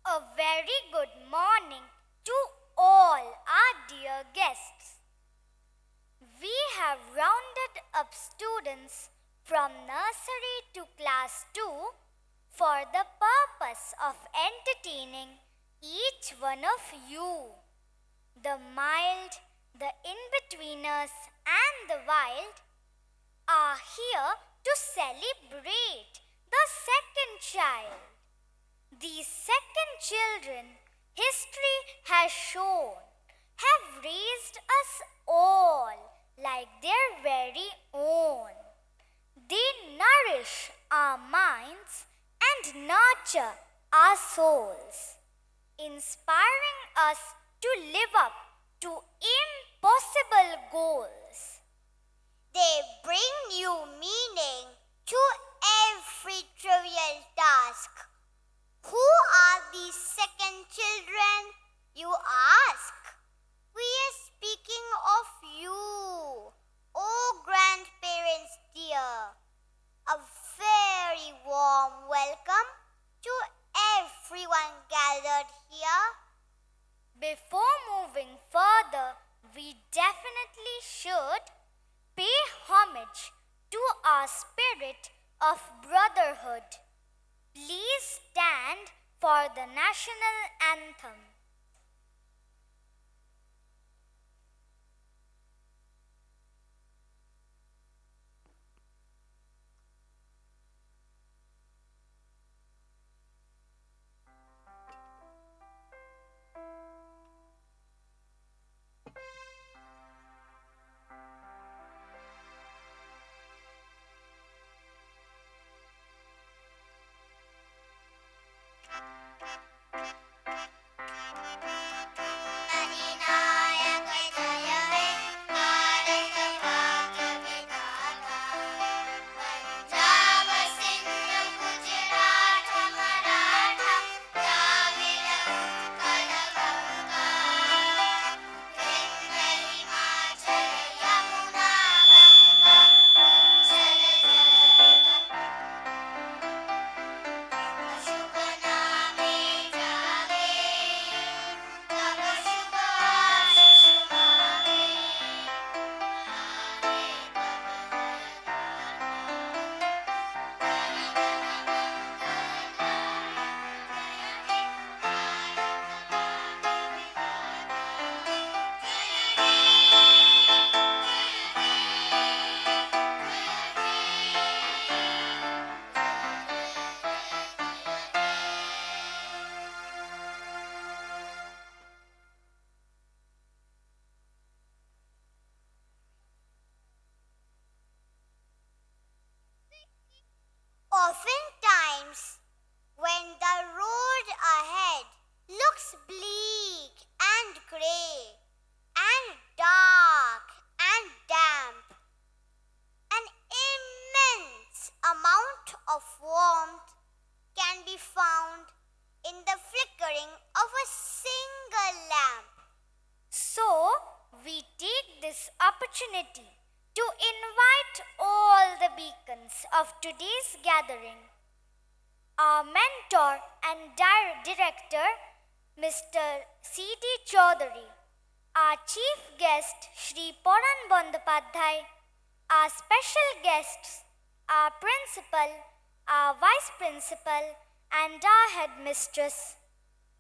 A very good morning to all our dear guests. We have rounded up students from nursery to class 2 for the purpose of entertaining each one of you. The mild, the in-betweeners and the wild are here to celebrate the second child. These second children, history has shown, have raised us all like their very own. They nourish our minds and nurture our souls, inspiring us to live up to impossible goals. They bring new meaning to every trivial task. Who are these second children, you ask? We are speaking of you, oh grandparents dear. A very warm welcome to everyone gathered here. Before moving further, we definitely should pay homage to our spirit of brotherhood. Please stand for the national anthem. Oftentimes, when the road ahead looks bleak and grey and dark and damp, an immense amount of warmth can be found in the flickering of a single lamp. So, we take this opportunity to invite all the beacons of today's gathering. Our mentor and director, Mr. C.D. Chaudhary, our chief guest, Shri Poran Bandopadhyay, our special guests, our principal, our vice principal, and our headmistress,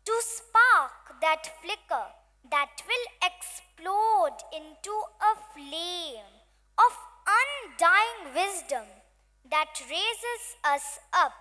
to spark that flicker that will explode into a flame of undying wisdom that raises us up.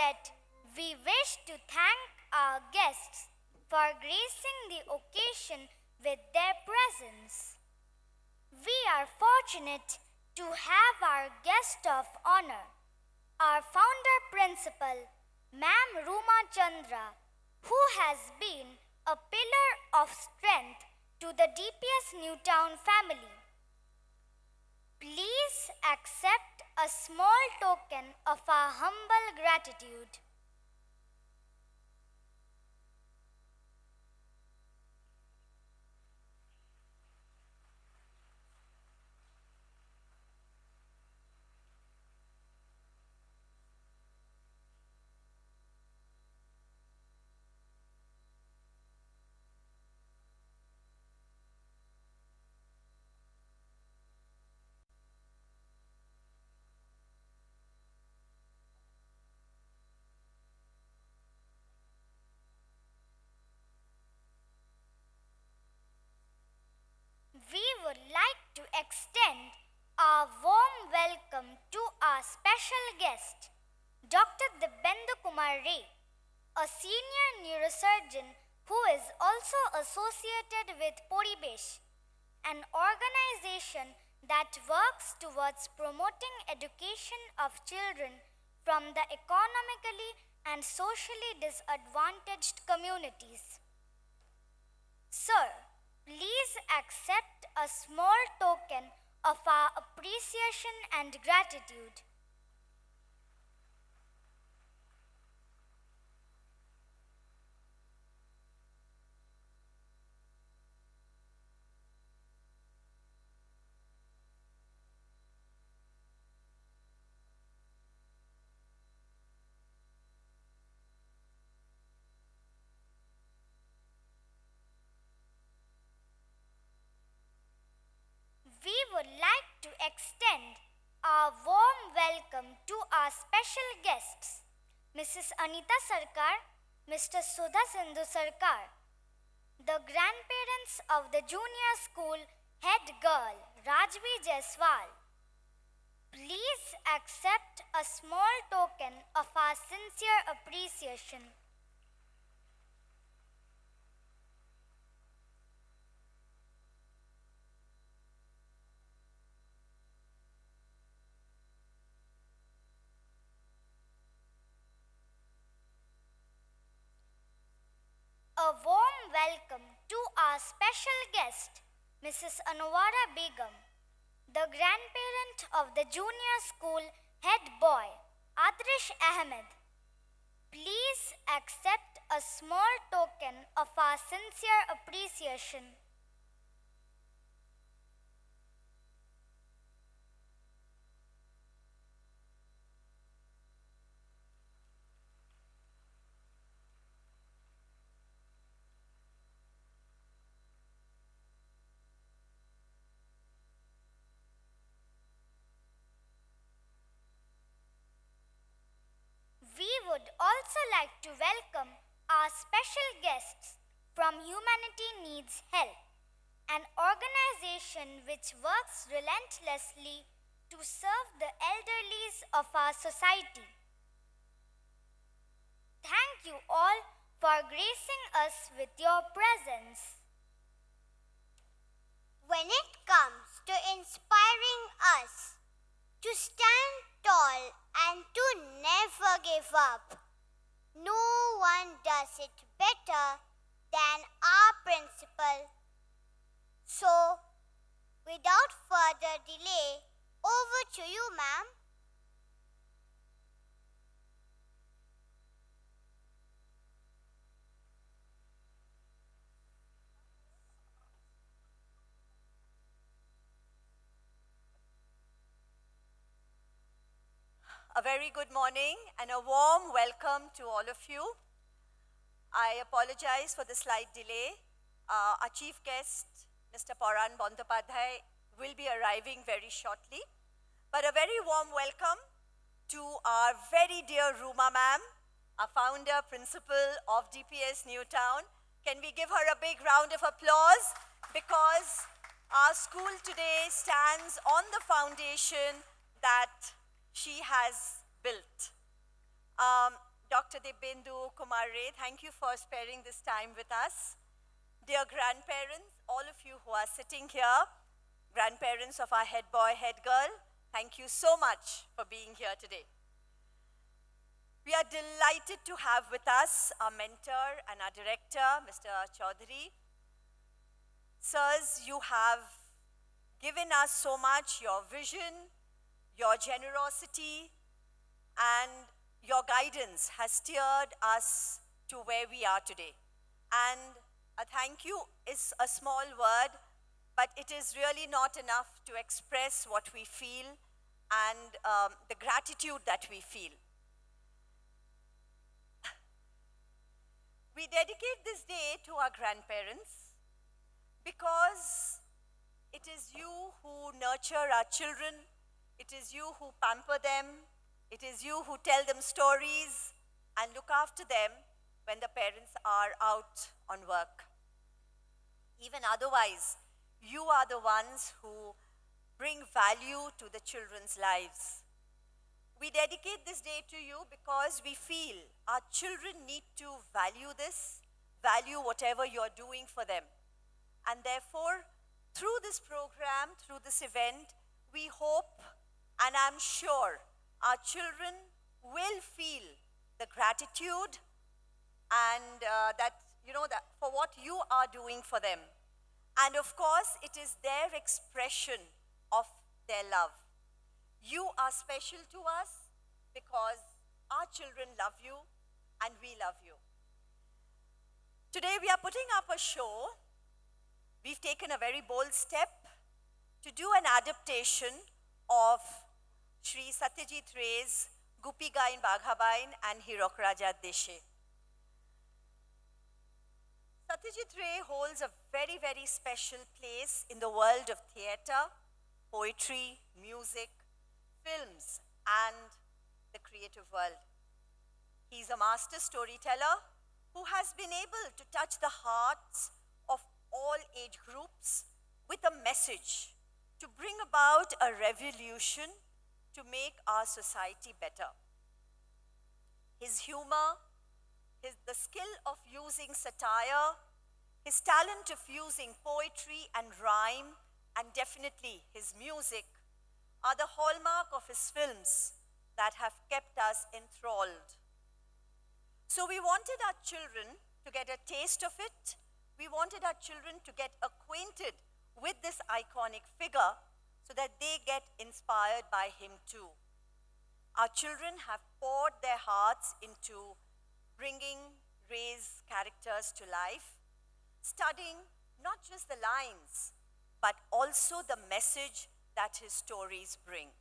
outset, we wish to thank our guests for gracing the occasion with their presence. We are fortunate to have our guest of honor, our founder principal, Ma'am Ruma Chandra, who has been a pillar of strength to the DPS NEWTOWN family. Please accept a small token of our humble gratitude. We would like to extend our warm welcome to our special guest, Dr. Dibyendu Kumar Ray, a senior neurosurgeon who is also associated with Poribesh, an organization that works towards promoting education of children from the economically and socially disadvantaged communities. Sir, please accept a small token of our appreciation and gratitude. We would like to extend our warm welcome to our special guests, Mrs. Anita Sarkar, Mr. Sudha Sindhu Sarkar, the grandparents of the junior school head girl, Rajvi Jaiswal. Please accept a small token of our sincere appreciation. A warm welcome to our special guest, Mrs. Anwara Begum, the grandparent of the junior school head boy, Adrish Ahmed. Please accept a small token of our sincere appreciation. We would also like to welcome our special guests from Humanity Needs Help, an organization which works relentlessly to serve the elderlies of our society. Thank you all for gracing us with your presence. When it comes to inspiring us to stand tall and to never give up, no one does it better than our principal. So, without further delay, over to you, ma'am. A very good morning and a warm welcome to all of you. I apologize for the slight delay. Our chief guest, Mr. Paran Bandopadhyay, will be arriving very shortly. But a very warm welcome to our very dear Ruma ma'am, our founder, principal of DPS NEWTOWN. Can we give her a big round of applause? Because our school today stands on the foundation that she has built. Dr. Dibyendu Kumare, thank you for sparing this time with us. Dear grandparents, all of you who are sitting here, grandparents of our head boy, head girl, thank you so much for being here today. We are delighted to have with us our mentor and our director, Mr. Chaudhary. Sirs, you have given us so much, your vision, your generosity, and your guidance has steered us to where we are today. And a thank you is a small word, but it is really not enough to express what we feel and the gratitude that we feel. We dedicate this day to our grandparents because it is you who nurture our children, it is you who pamper them, it is you who tell them stories and look after them when the parents are out on work. Even otherwise, you are the ones who bring value to the children's lives. We dedicate this day to you because we feel our children need to value this, value whatever you're doing for them. And therefore, through this program, through this event, we hope and I'm sure our children will feel the gratitude and that for what you are doing for them. And of course, it is their expression of their love. You are special to us because our children love you and we love you. Today we are putting up a show. We've taken a very bold step to do an adaptation of Shri Satyajit Ray's Gupigain Baghabain and Hirok Raja Deshe. Satyajit Ray holds a very, very special place in the world of theatre, poetry, music, films, and the creative world. He's a master storyteller who has been able to touch the hearts of all age groups with a message to bring about a revolution to make our society better. His humor, the skill of using satire, his talent of using poetry and rhyme, and definitely his music are the hallmark of his films that have kept us enthralled. So we wanted our children to get a taste of it. We wanted our children to get acquainted with this iconic figure so that they get inspired by him too. Our children have poured their hearts into bringing Ray's characters to life, studying not just the lines, but also the message that his stories bring.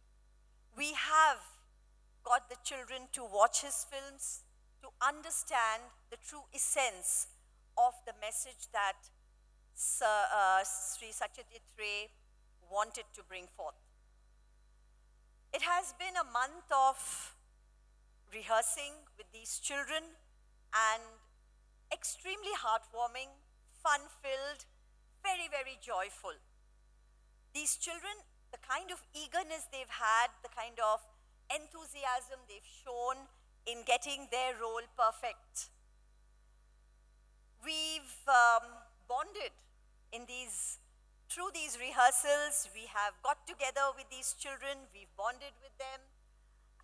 We have got the children to watch his films, to understand the true essence of the message that Sri Satyajit Ray wanted to bring forth. It has been a month of rehearsing with these children and extremely heartwarming, fun-filled, very, very joyful. These children, the kind of eagerness they've had, the kind of enthusiasm they've shown in getting their role perfect. We've bonded through these rehearsals. We have got together with these children, we've bonded with them,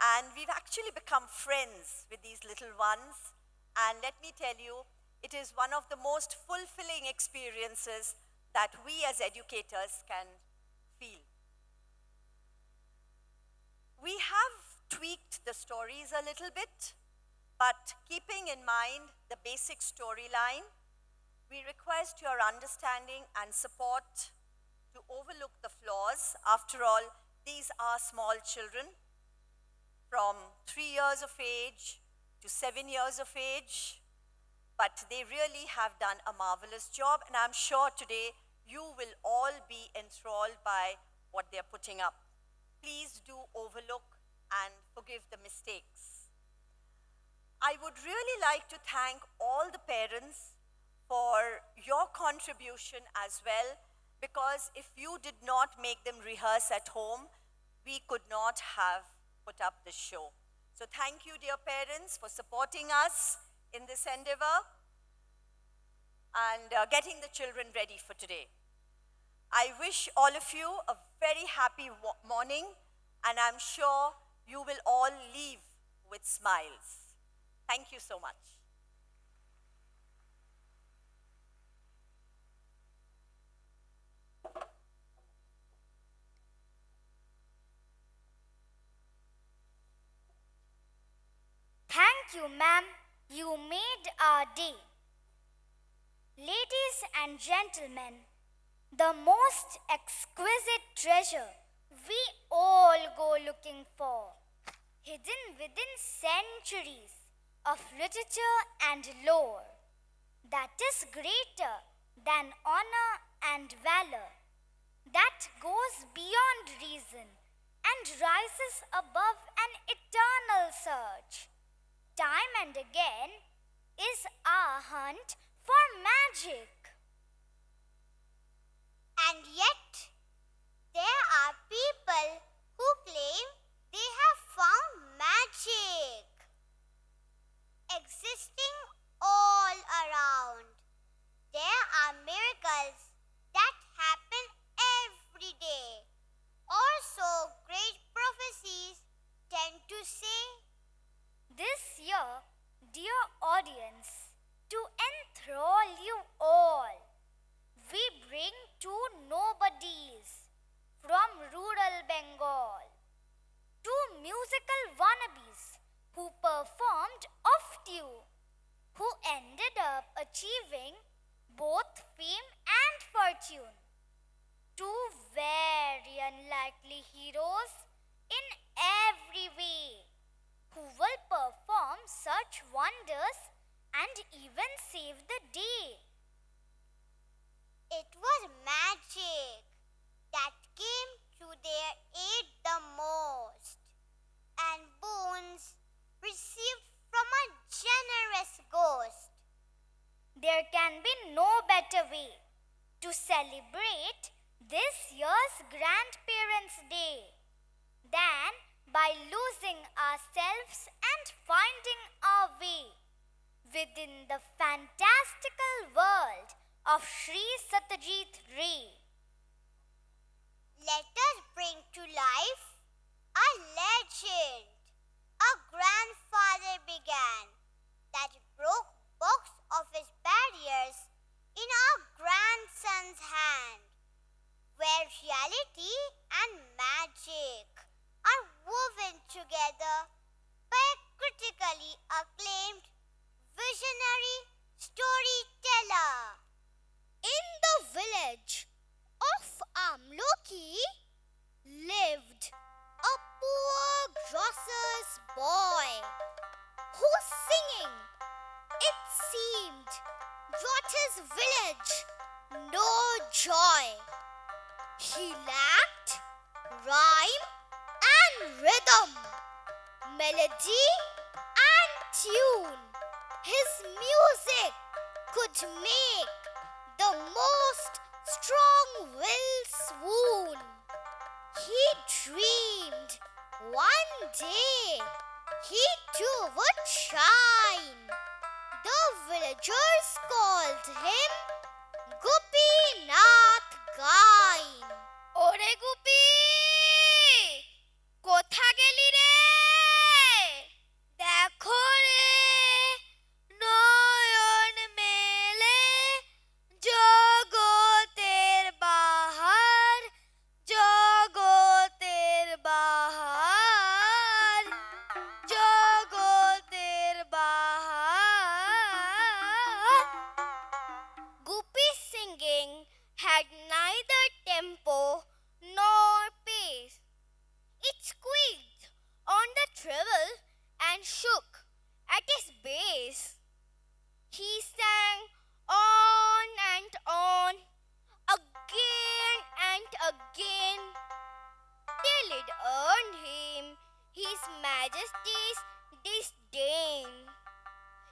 and we've actually become friends with these little ones. And let me tell you, it is one of the most fulfilling experiences that we as educators can feel. We have tweaked the stories a little bit, but keeping in mind the basic storyline, we request your understanding and support to overlook the flaws. After all, these are small children from 3 years of age to 7 years of age, but they really have done a marvelous job, and I'm sure today you will all be enthralled by what they're putting up. Please do overlook and forgive the mistakes. I would really like to thank all the parents for your contribution as well, because if you did not make them rehearse at home, we could not have put up the show. So thank you, dear parents, for supporting us in this endeavor and getting the children ready for today. I wish all of you a very happy morning, and I'm sure you will all leave with smiles. Thank you so much. Thank you, ma'am. You made our day. Ladies and gentlemen, the most exquisite treasure we all go looking for, hidden within centuries of literature and lore, that is greater than honor and valor, that goes beyond reason and rises above an eternal search. Time and again is our hunt for magic. And yet, there are people who claim they have found magic existing all around. There are miracles that happen every day. Also, great prophecies tend to say, This year, dear audience, to enthrall you all, we bring two nobodies from rural Bengal, two musical wannabes who performed off-cue, who ended up achieving both fame and fortune. Two very unlikely heroes in every way, who will perform such wonders and even save the day. it was magic that came to their aid the most, and boons received from a generous ghost. There can be no better way to celebrate this year's Grandparents' Day than by losing ourselves and finding our way within the fantastical world of Sri Satyajit Ray. Let us bring to life a legend. A grandfather began that broke box office barriers in our grandson's hand, where reality and magic are woven together by a critically acclaimed visionary storyteller. In the village of Amloki lived a poor grocer's boy whose singing, it seemed, brought his village no joy. He lacked rhyme and rhythm, melody and tune. His music could make the most strong-willed swoon. He dreamed one day he too would shine. The villagers called him Gopinath Gain. Ore Gupi! কোথা গেলি রে? দেখো রে নয়ন মেলে জগতের বাহার, জগতের বাহার, জগতের বাহার। Guppy's singing had neither tempo nor pace. It squeaked on the treble and shook at his base. He sang on and on, again and again, till it earned him His Majesty's disdain.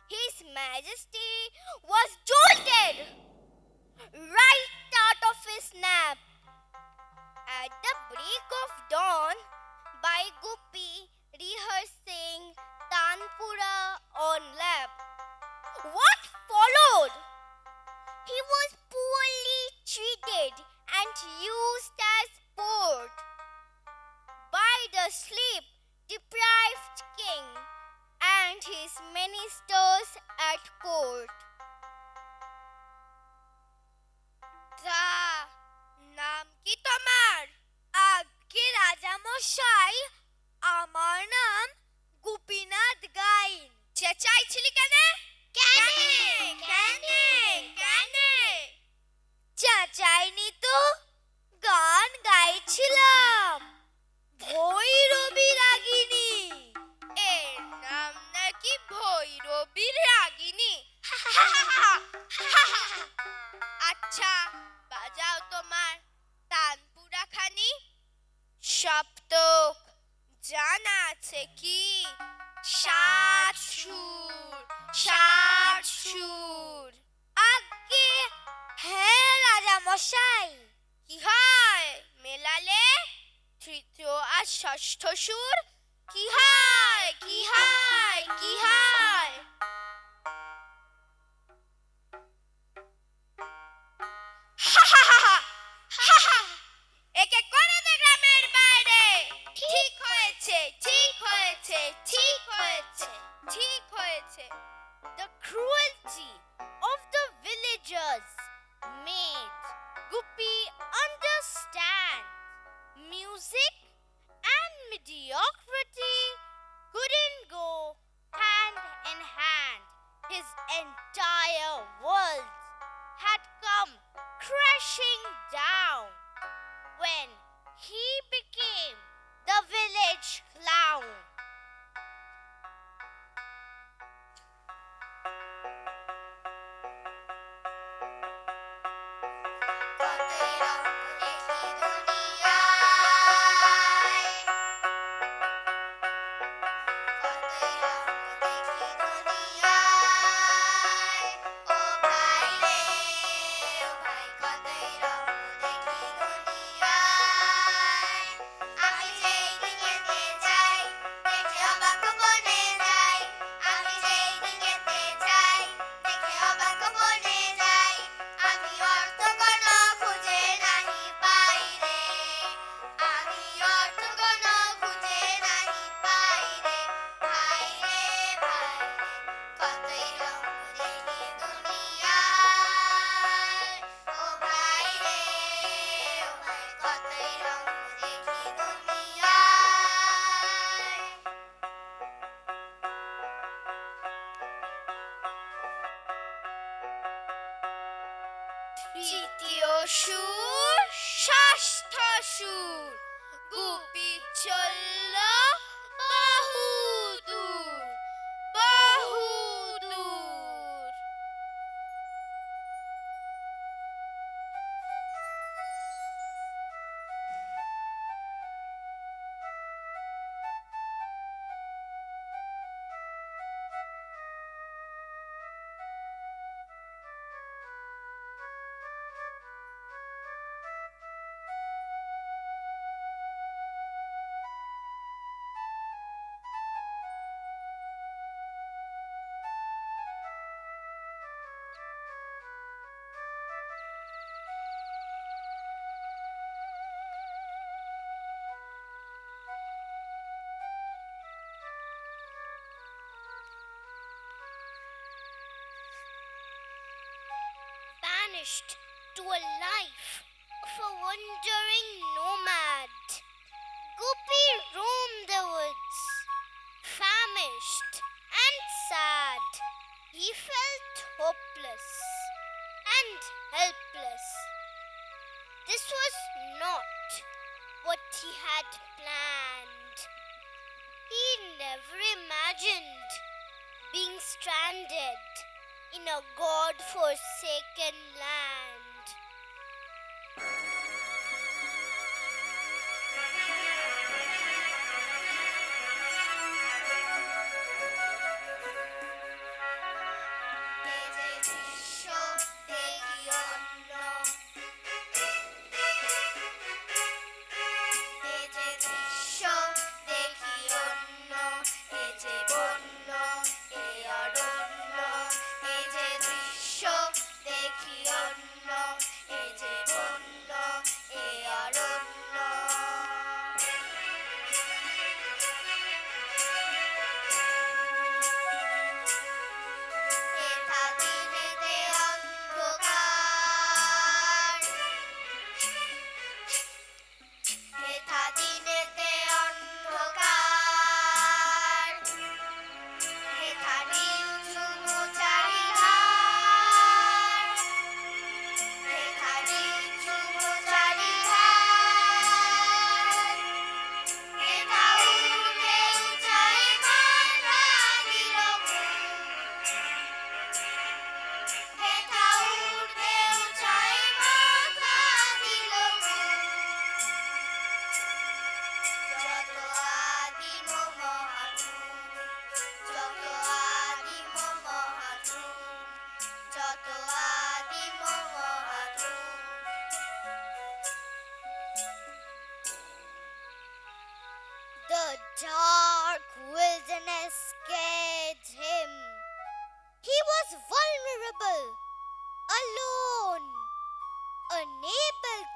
His Majesty was jolted right out of his nap at the break of dawn by Guppy rehearsing own lap. What followed? He was poorly treated and used as sport by the sleep-deprived king and his ministers at court. তা নাম কি তোমার? আজ্ঞে রাজামশাই, আমার নাম গোপীনাথ গাইন। চেঁচাইছিলি কেন? চেঁচাইনি তো, গান গাইছিলাম। ভৈরবী রাগিনী। এর নাম নাকি ভৈরবী রাগিনী। আচ্ছা, বাজাও তোমার তানপুরা খানি। সপ্তক জানা আছে কি? সাত সুর। আজ্ঞে হ্যাঁ রাজামশাই। কি হয় মেলালে? তৃতীয় আর ষষ্ঠ সুর কি হয়? একে করে দে গ্রামের বাইরে। ঠিক হয়েছে। The cruelty of the villagers made Guppy understand music and mediocrity couldn't go hand in hand. His entire world had come crashing down when he became the village clown. তৃতীয় সুর, ষষ্ঠ সুর, গুপি চলল বহুদূর। Banished to a life of a wandering nomad, Guppy roamed the woods, famished and sad. He felt hopeless and helpless. This was not what he had planned. He never imagined being stranded in a God-forsaken land.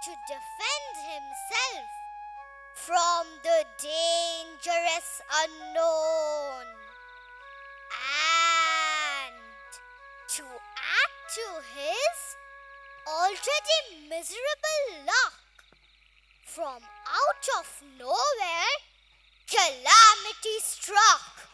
to defend himself from the dangerous unknown and to add to his already miserable luck, from out of nowhere, calamity struck.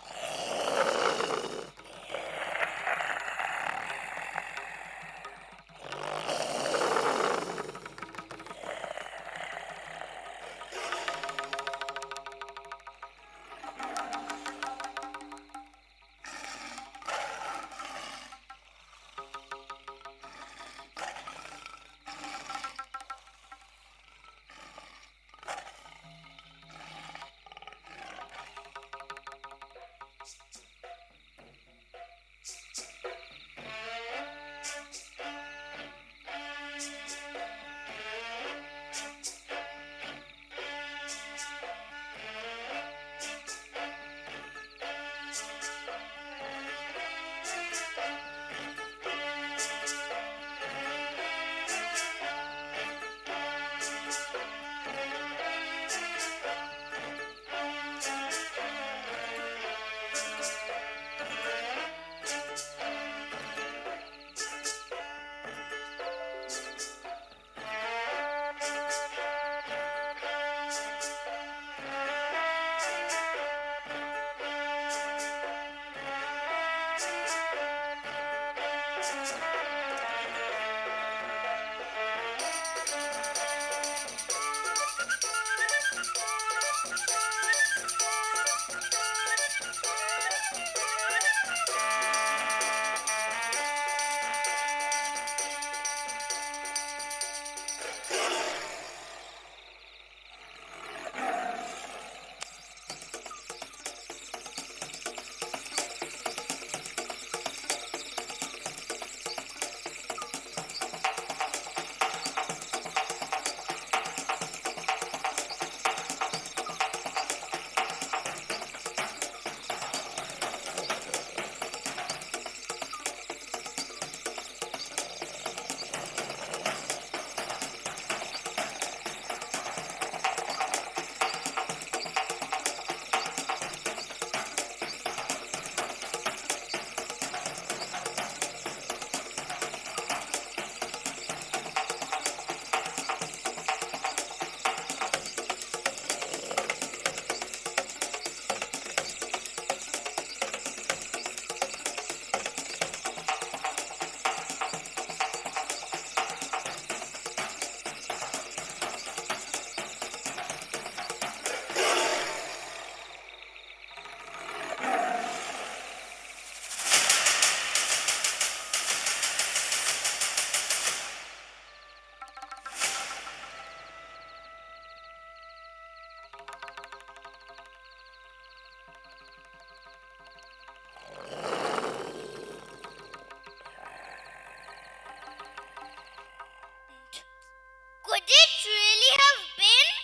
Could it really have been?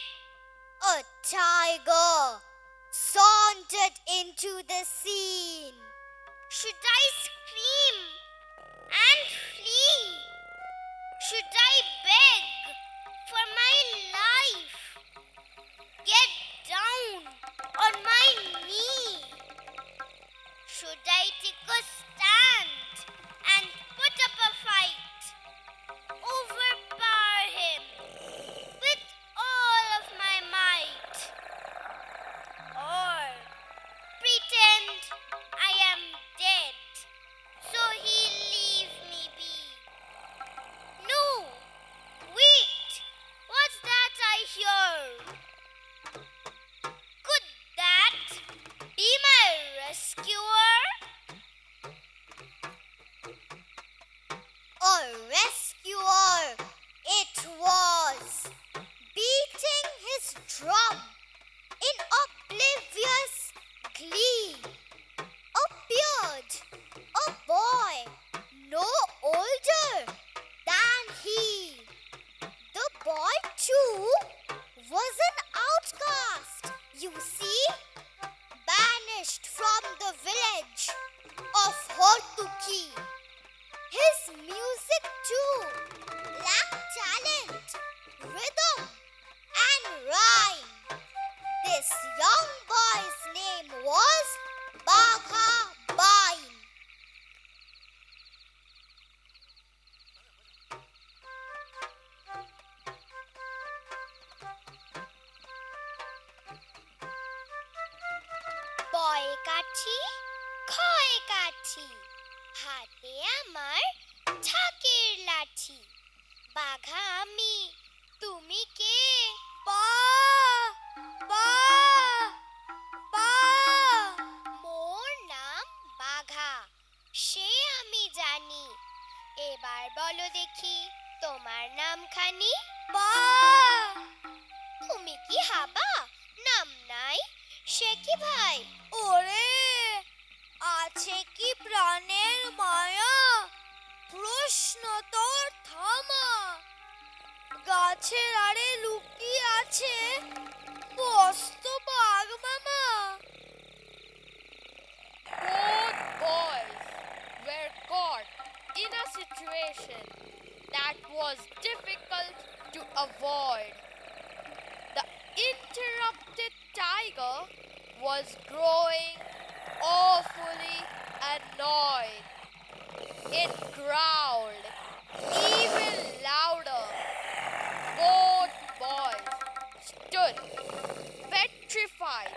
A tiger sauntered into the scene. Should I scream and flee? Should I beg for my life? Get down on my knee? Should I take a stand and put up a fight? Overpower him with all of my might? Or pretend I am dead so he'll leave me be? No! Wait! What's that I hear? Could that be my rescuer? কাঠি খয়ে কাঠি হাতে আমার ঢাকের লাঠি বাঘা আমি তুমি কে বা বা বা মোর নাম বাঘা সে আমি জানি এবার বলো দেখি তোমার নাম খানি বা তুমি কি হাবা নাম নাই সে কি ভাই ওরে আছে কি প্রাণের মায়া প্রশ্ন তোর থামা গাছের আড়ে লুকিয়ে আছে মস্ত বাঘ মামা Both boys were caught in a situation that was difficult to avoid. The interrupted tiger was growing awfully annoyed. It growled even louder. Both boys stood petrified.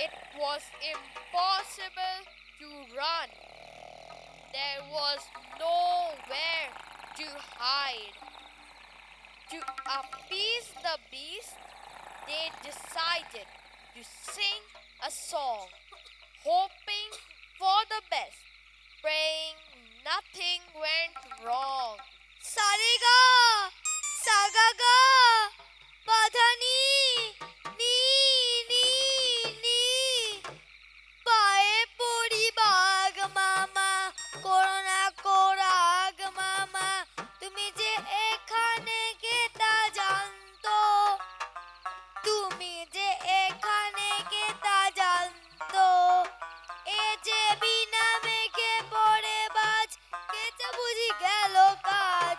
It was impossible to run. There was nowhere to hide. To appease the beast, they decided to sing a song, hoping for the best, praying nothing went wrong. সারেগা সাগাগা বাধানি নি নি নি পায়ে পড়ি বাঘ মামা corona কোরাগ মামা তুমি যে এখানে কে তা জানতো তুমি যে এখানে কে তা জানতো এ যে বিনা মেঘে পড়ে বাজ কেচা বুঝি গেল কাজ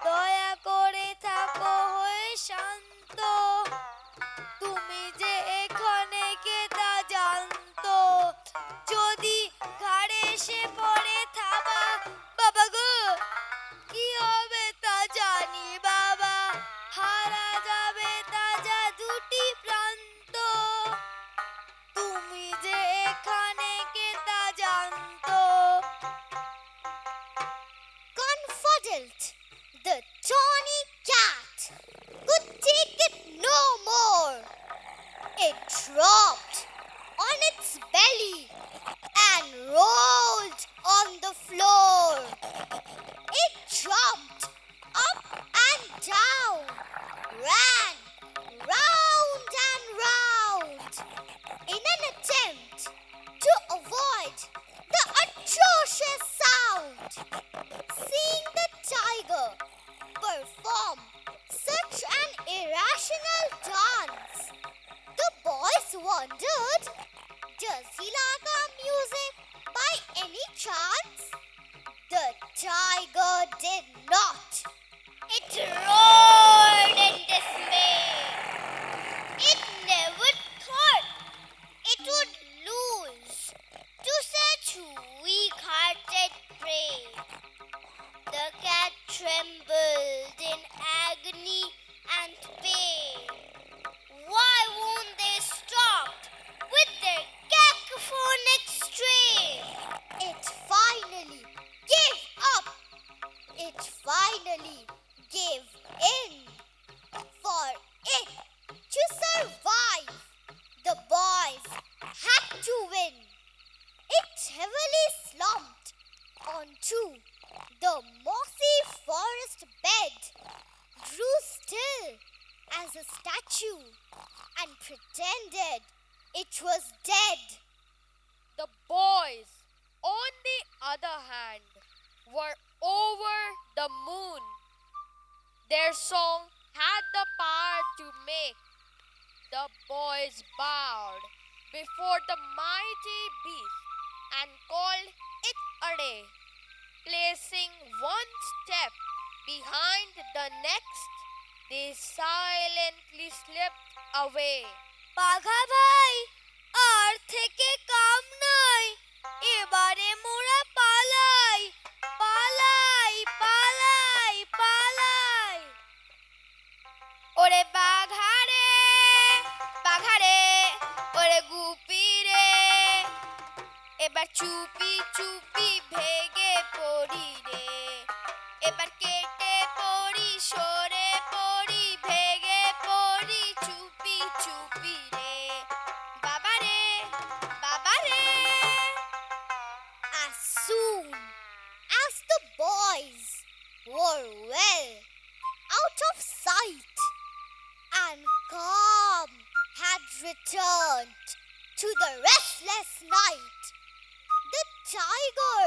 দয়া করে থাকো হয়ে শান্ত তুমি যে এখানে কে তা জানতো যদি ঘাড়ে এসে পড়ে থাবা বাবা গো কি হবে তা জানি বাবা হারা যাবে তাজা দুটি প্রান্ত তুমি যে এখানে কে তা জানতো Confuddled, the tawny cat could take it no more. It dropped on its belly and rolled on the floor. It jumped up and down, ran round and round in an attempt to avoid the atrocious sound. Seeing the tiger perform such an irrational dance, the boys wondered, does he like our music by any chance? The tiger did not. It roared in dismay. It never thought it would lose to such weak-hearted prey. The cat trembled in agony and pain. Why won't they stop with their cacophonic strain? It finally gave up. It finally gave in. For it to survive, the boys had to win. It heavily slumped onto the mossy forest bed, grew still as a statue, and pretended it was dead. The boys, on the other hand, were over the moon. Their song had the power to make the boys bowed before the mighty beast and called it a day. Placing one step behind the next, they silently slipped away. বাঘা ভাই আর থেকে কাম নাই এবারে মোরা পালাই পালাই পালাই পালাই ওরে বাঘারে বাঘারে ওরে গুপি রে এবার চুপি চুপি ভেগে পড়ি রে, এবার কেটে পড়ি সরে পড়ি ভেগে পড়ি চুপি চুপি রে, বাবা রে বাবা রে। As soon as the boys were well out of sight and calm had returned to the restless night, the tiger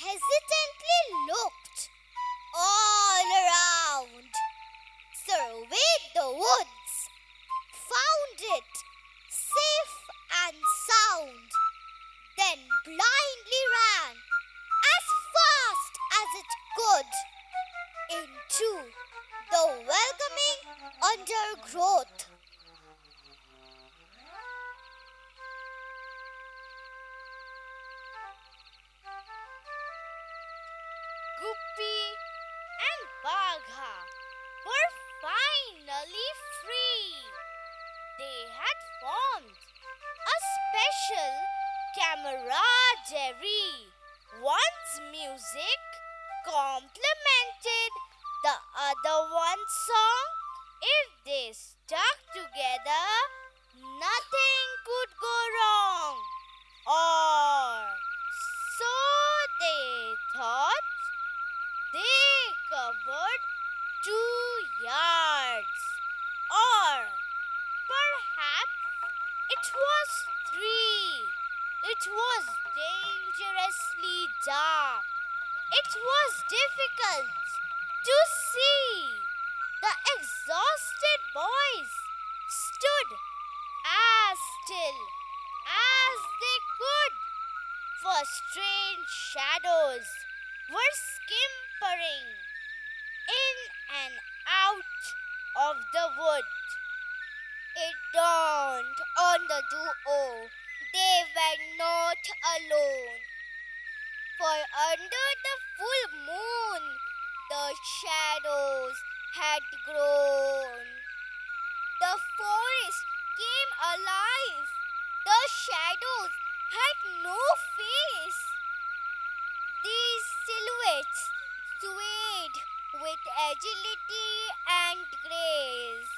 hesitantly looked all around, surveyed the woods, found it safe and sound, then blindly ran as fast as it could into the welcoming undergrowth. Guppy and Bagha were finally free. They had formed a special camaraderie. One's music complemented the other one's song. If they stuck together, nothing could go wrong. Or so they thought. They covered 2 yards. Or perhaps it was 3. It was dangerously dark. It was difficult to see. The exhausted boys stood as still as they could, for strange shadows were skimpering in and out of the wood. It dawned on the duo they were not alone, for under the full moon the shadows had grown. The forest came alive. The shadows had no face. These silhouettes swayed with agility and grace.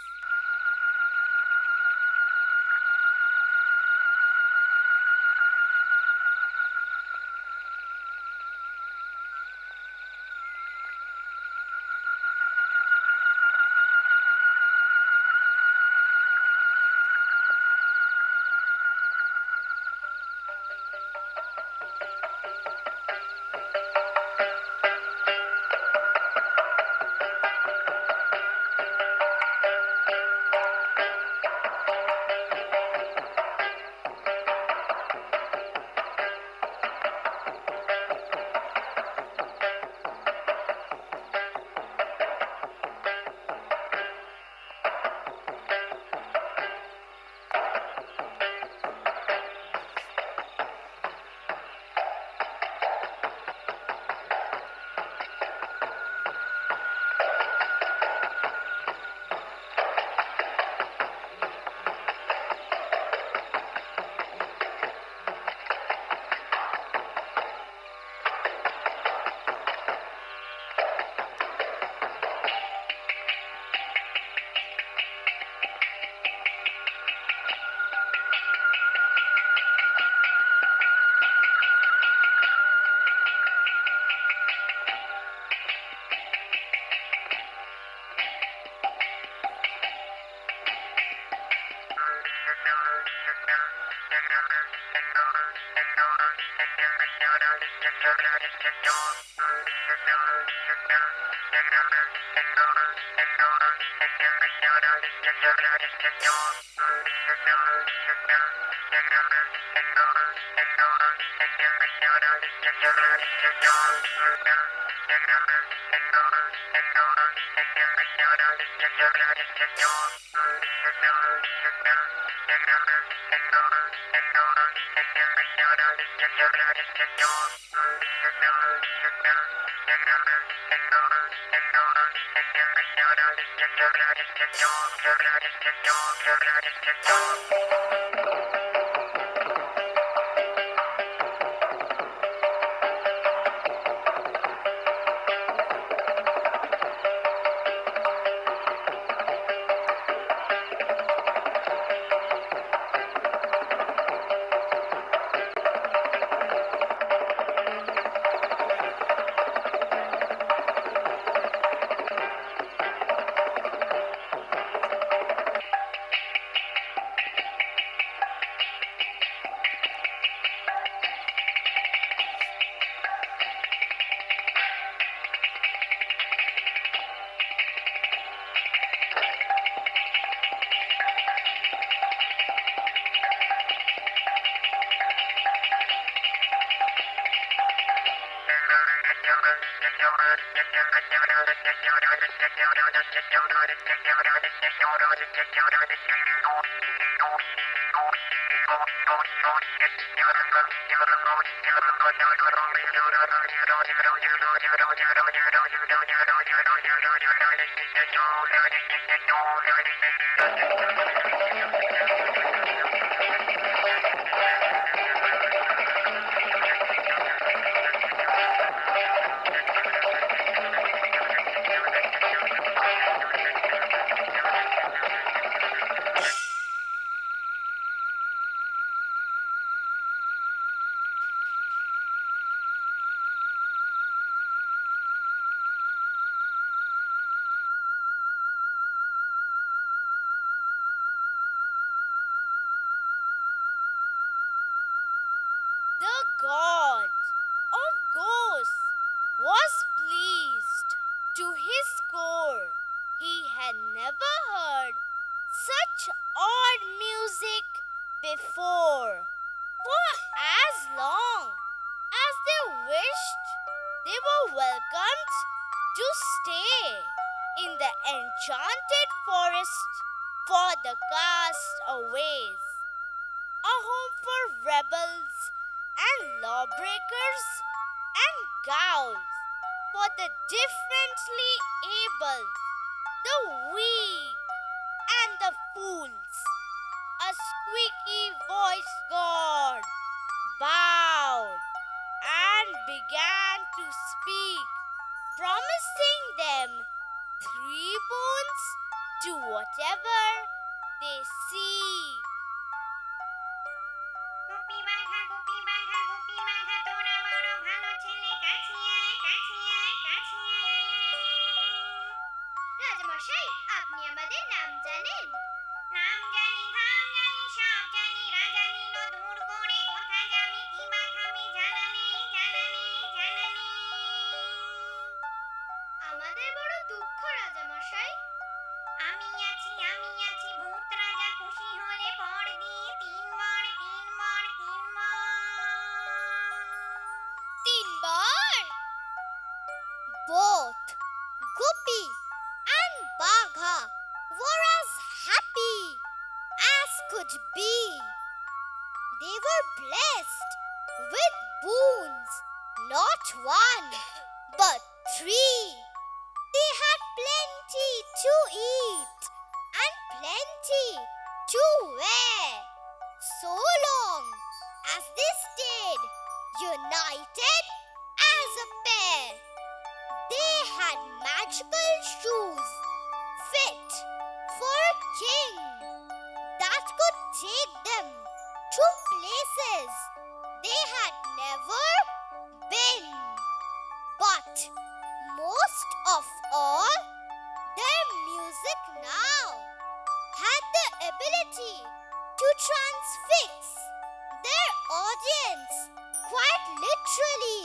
The god of ghosts was pleased to his core. He had never heard such odd music before. For as long as they wished, they were welcomed to stay in the enchanted forest for the castaways, a home for rebels and lawbreakers, and gowns for the differently abled, the weak, and the fools. A squeaky voiced god bowed and began to speak, promising them 3 boons to whatever they seek. রাজামশাই, আপনি আমাদের নাম জানেন? নাম জানি, ধাম জানি, সব জানি, রাজা নিল দূর করে, কোথায় যাবি, কি বা খাবি, জানা নেই, জানা নেই, জানা নেই। আমাদের বড় দুঃখ রাজামশাই। আমি আছি, ভূত রাজা খুশি হলে পর দিয়ে 3 বার, 3 বার, 3 বার। 3 বার? Both Gopi and Bagha were as happy as could be. They were blessed with boons, not 1, but 3. They had plenty to eat and plenty to wear, so long as they stayed united as a pair. They had magical shoes fit for a king that could take them to places they had never been. But most of all, their music now had the ability to transfix their audience quite literally.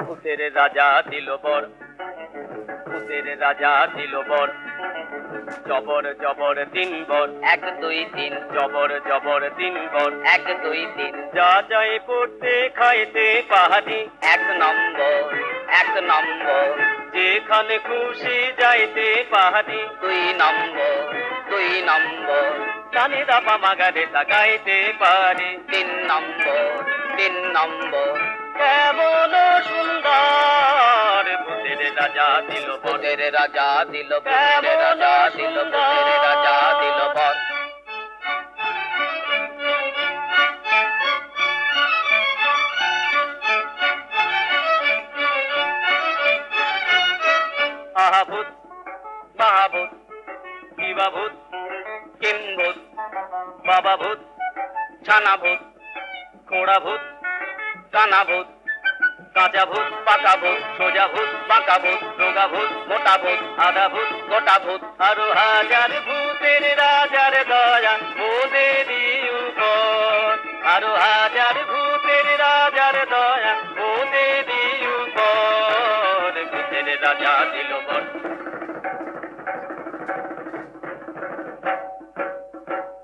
ভূতের রাজা দিল বর, ভূতের রাজা দিল বর, জবর জবর 3 বর, 1 2 3, জবর জবর 3 বর, 1 2 3, যা যায় পড়তে খাইতে পাহাড়ি, 1 নম্বর 1 নম্বর, যেখানে খুশি যাইতে পাহাড়ি, 2 নম্বর 2 নম্বর, কানে দাপা মাগারে তাকাইতে পারি, 3 নম্বর 3 নম্বর। কেমন সুন্দর ভূতের রাজা দিল, ভূতের রাজা দিল, ভূতের রাজা দিল, ভূতের রাজা দিল বর। আহা ভূত, মহাভূত, কিবা ভূত, কিম ভূত, বাবা ভূত, ছানা ভূত, খোড়া ভূত, কানা ভূত, কাঁচা ভূত, পাকা ভূত, সোজা ভূত, বাঁকা ভূত, রোগা ভূত, মোটা ভূত, আধা ভূত, গোটা ভূত, আরো হাজার ভূতের রাজার দয়া মোদের বারো হাজার ভূতের রাজার দয়া ওদেরই উপর ভূতের রাজা দিল বর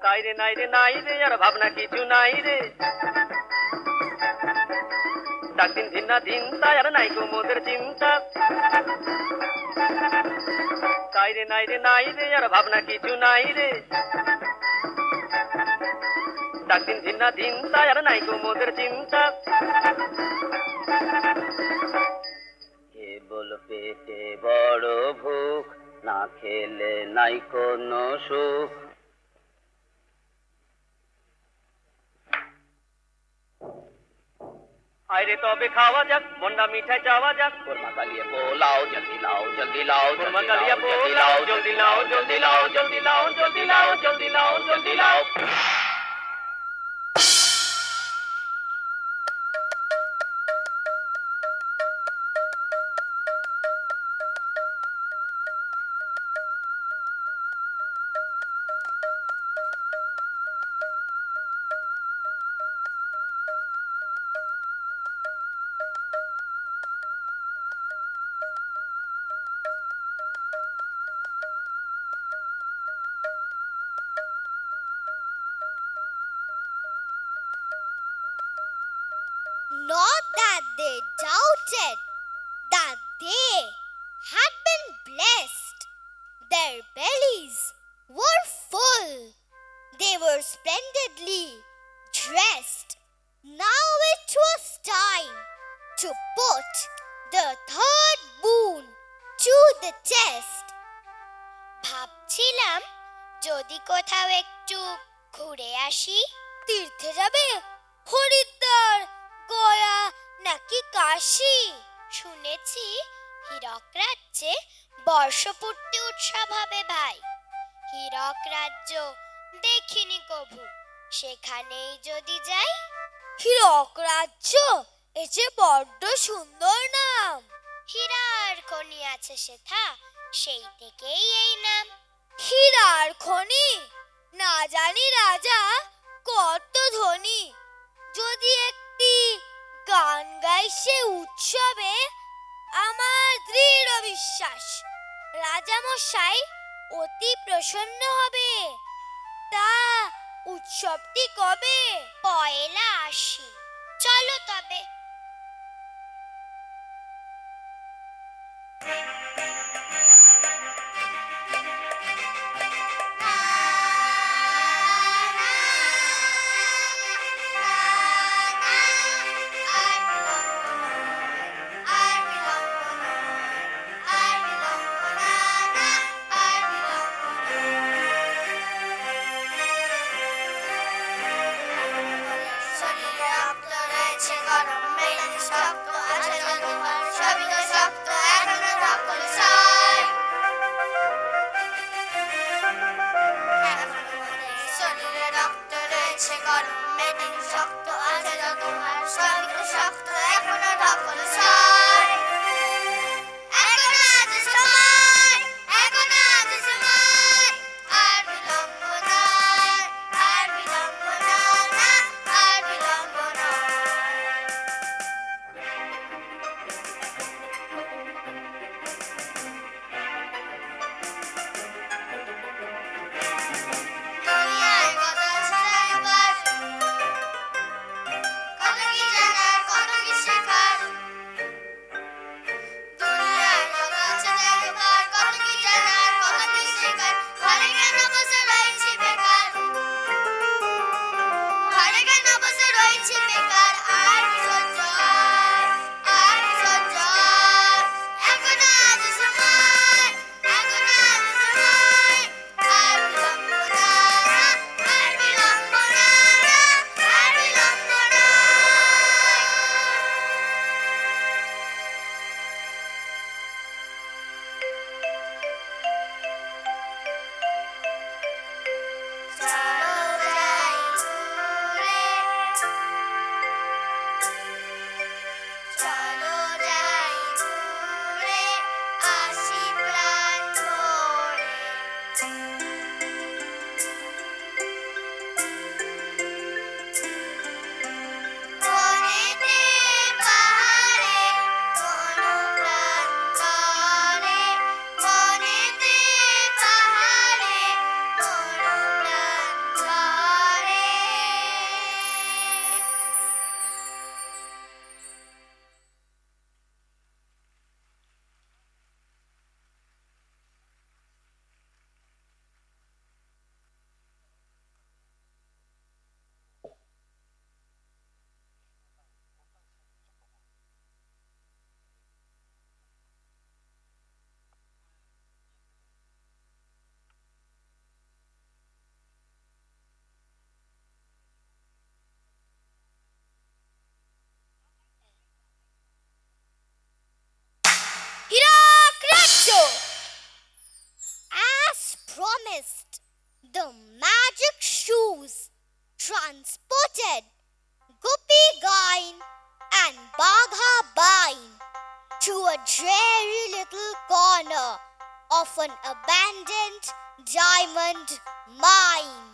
তাই রে নাই রে আর ভাবনা কিছু নাই রে ডাক দিন দিন না দিন তাই আর নাই গো মোদের চিন্তা তাই রে নাই রে আর ভাবনা কিছু নাই রে ডাক দিন দিন না দিন তাই আর নাই গো মোদের চিন্তা কেবল পেটে বড় ভুখ না খেলে নাই কোনো সুখ আইরে তবে খাওয়া যাক মন্ডা মিঠাই চাওয়া যাক কোরমা কালিয়ে পোলাও জলদি লাও জলদি লাও কোরমা কালিয়ে পোলাও জলদি লাও জলদি লাও জলদি লাও জলদি লাও জলদি লাও জলদি লাও Not that they doubted that they had been blessed. Their bellies were full. They were splendidly dressed. Now it was time to put the third boon to the test. ভাবছিলাম যদি কোথাও একটু ঘুরে আসি। তীর্থে যাবে? হরিদ্বার, গয়া নাকি কাশী? শুনেছি হীরক রাজ্যে বর্ষপূর্তি উৎসব হবে ভাই। হীরক রাজ্য দেখিনি কভু, সেখানেই যদি যাই। হীরক রাজ্য? এ যে বড্ড সুন্দর নাম। হীরার খনি আছে সেথা, সেই থেকেই এই নাম। হীরার খনি? না জানি রাজা কত ধনী। যদি একটি গান গাই সে উৎসবে, আমার দৃঢ় বিশ্বাস রাজা মশাই অতি প্রসন্ন হবে। তা উৎসবটি কবে? পয়লা আশ্বিন। চলো তবে। promised. The magic shoes transported Guppy Gain and Bagha Bain to a dreary little corner of an abandoned diamond mine,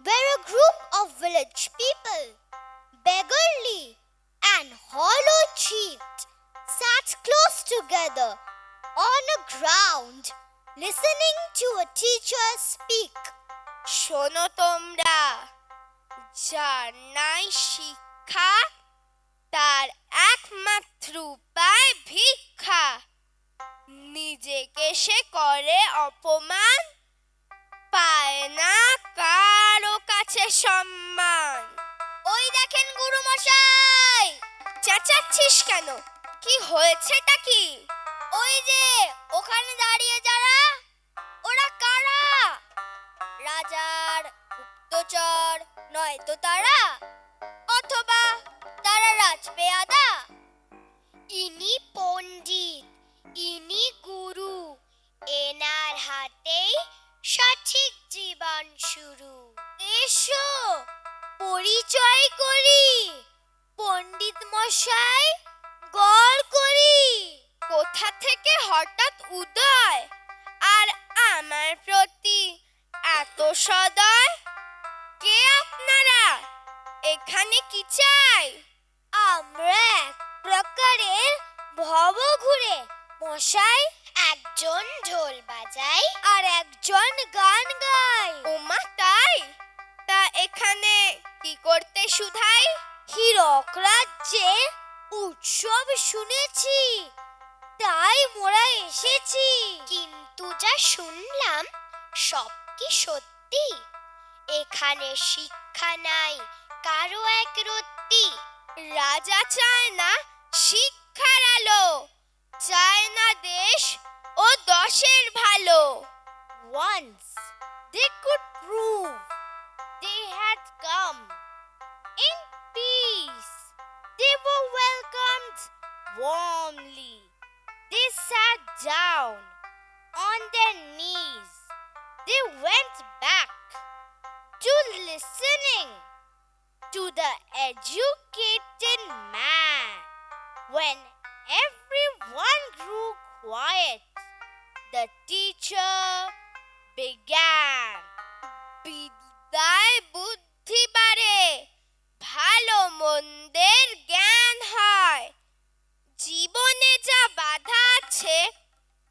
where a group of village people, beggarly and hollow-cheeked, sat close together on a ground, listening to a teacher speak. শোনো তোমরা, যার নাই শিক্ষা তার একমাত্র উপায় ভিক্ষা। নিজেকে সে করে অপমান, পায় না কারো কাছে সম্মান। ওই দেখেন গুরু মশাই। চেঁচাচ্ছিস কেন? কি হয়েছেটা কি? ওই যে ওখানে দাঁড়িয়ে যারা, ওরা কারা? রাজার গুপ্তচর নয়তো তারা, অথবা তারা রাজপেয়াদা? ইনি পণ্ডিত, ইনি গুরু, এনার হাতেই সঠিক জীবন শুরু। এসো পরিচয় করি, পণ্ডিত মশাই গড় করি। কোথা থেকে হঠাৎ উদয় আর আমার প্রতি এত সদয়? কে আপনারা? এখানে কি চাই? আমরা এক প্রকারের ভব ঘুরে মশাই। একজন ঢোল বাজায় আর একজন গান গায়। ওমা তাই? তা এখানে কি করতে শুধাই? হীরক রাজ্যে উৎসব শুনেছি, তাই মোরা এসেছি। কিন্তু যা শুনলাম সব কি সত্যি? এখানে শিক্ষা নাই কারো এক রত্তি। রাজা চায় না শিক্ষার আলো, চায় না দেশ ও দশের ভালো। Once they could prove they had come in peace. They were welcomed warmly. They sat down on their knees. They went back to listening to the educated man. When everyone grew quiet, the teacher began. বিদ্যায় বুদ্ধি বাড়ে, ভালো মন্দের জ্ঞান হয়। জীবনে যা বাধা আছে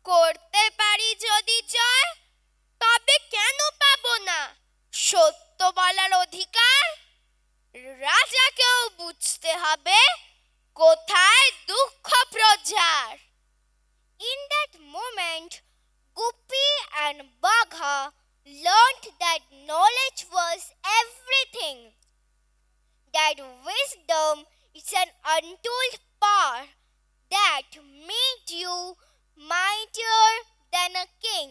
করতে পারি যদি জয়, তবে কেন পাবো না সত্য বলার অধিকার? রাজাকেও বুঝতে হবে কোথায় দুঃখ প্রজার। In that moment, Guppy and Bagha learned that knowledge was everything, that wisdom is an untold power that made you mightier than a king.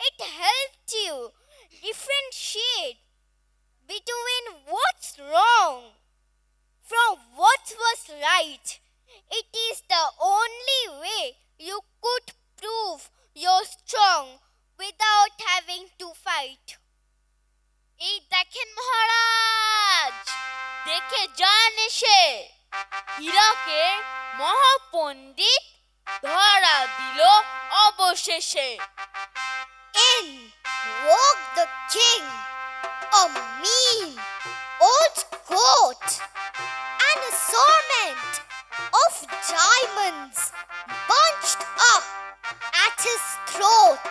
It helped you differentiate between what's wrong from what was right. It is the only way you could prove you're strong without having to fight. এই দেখেন মহারাজ, দেখে যান এসে, হীরকের মহাপণ্ডিত ধরা দিল অবশেষে। In walked the king, a mean old goat, and a assortment of diamonds bunched up at his throat.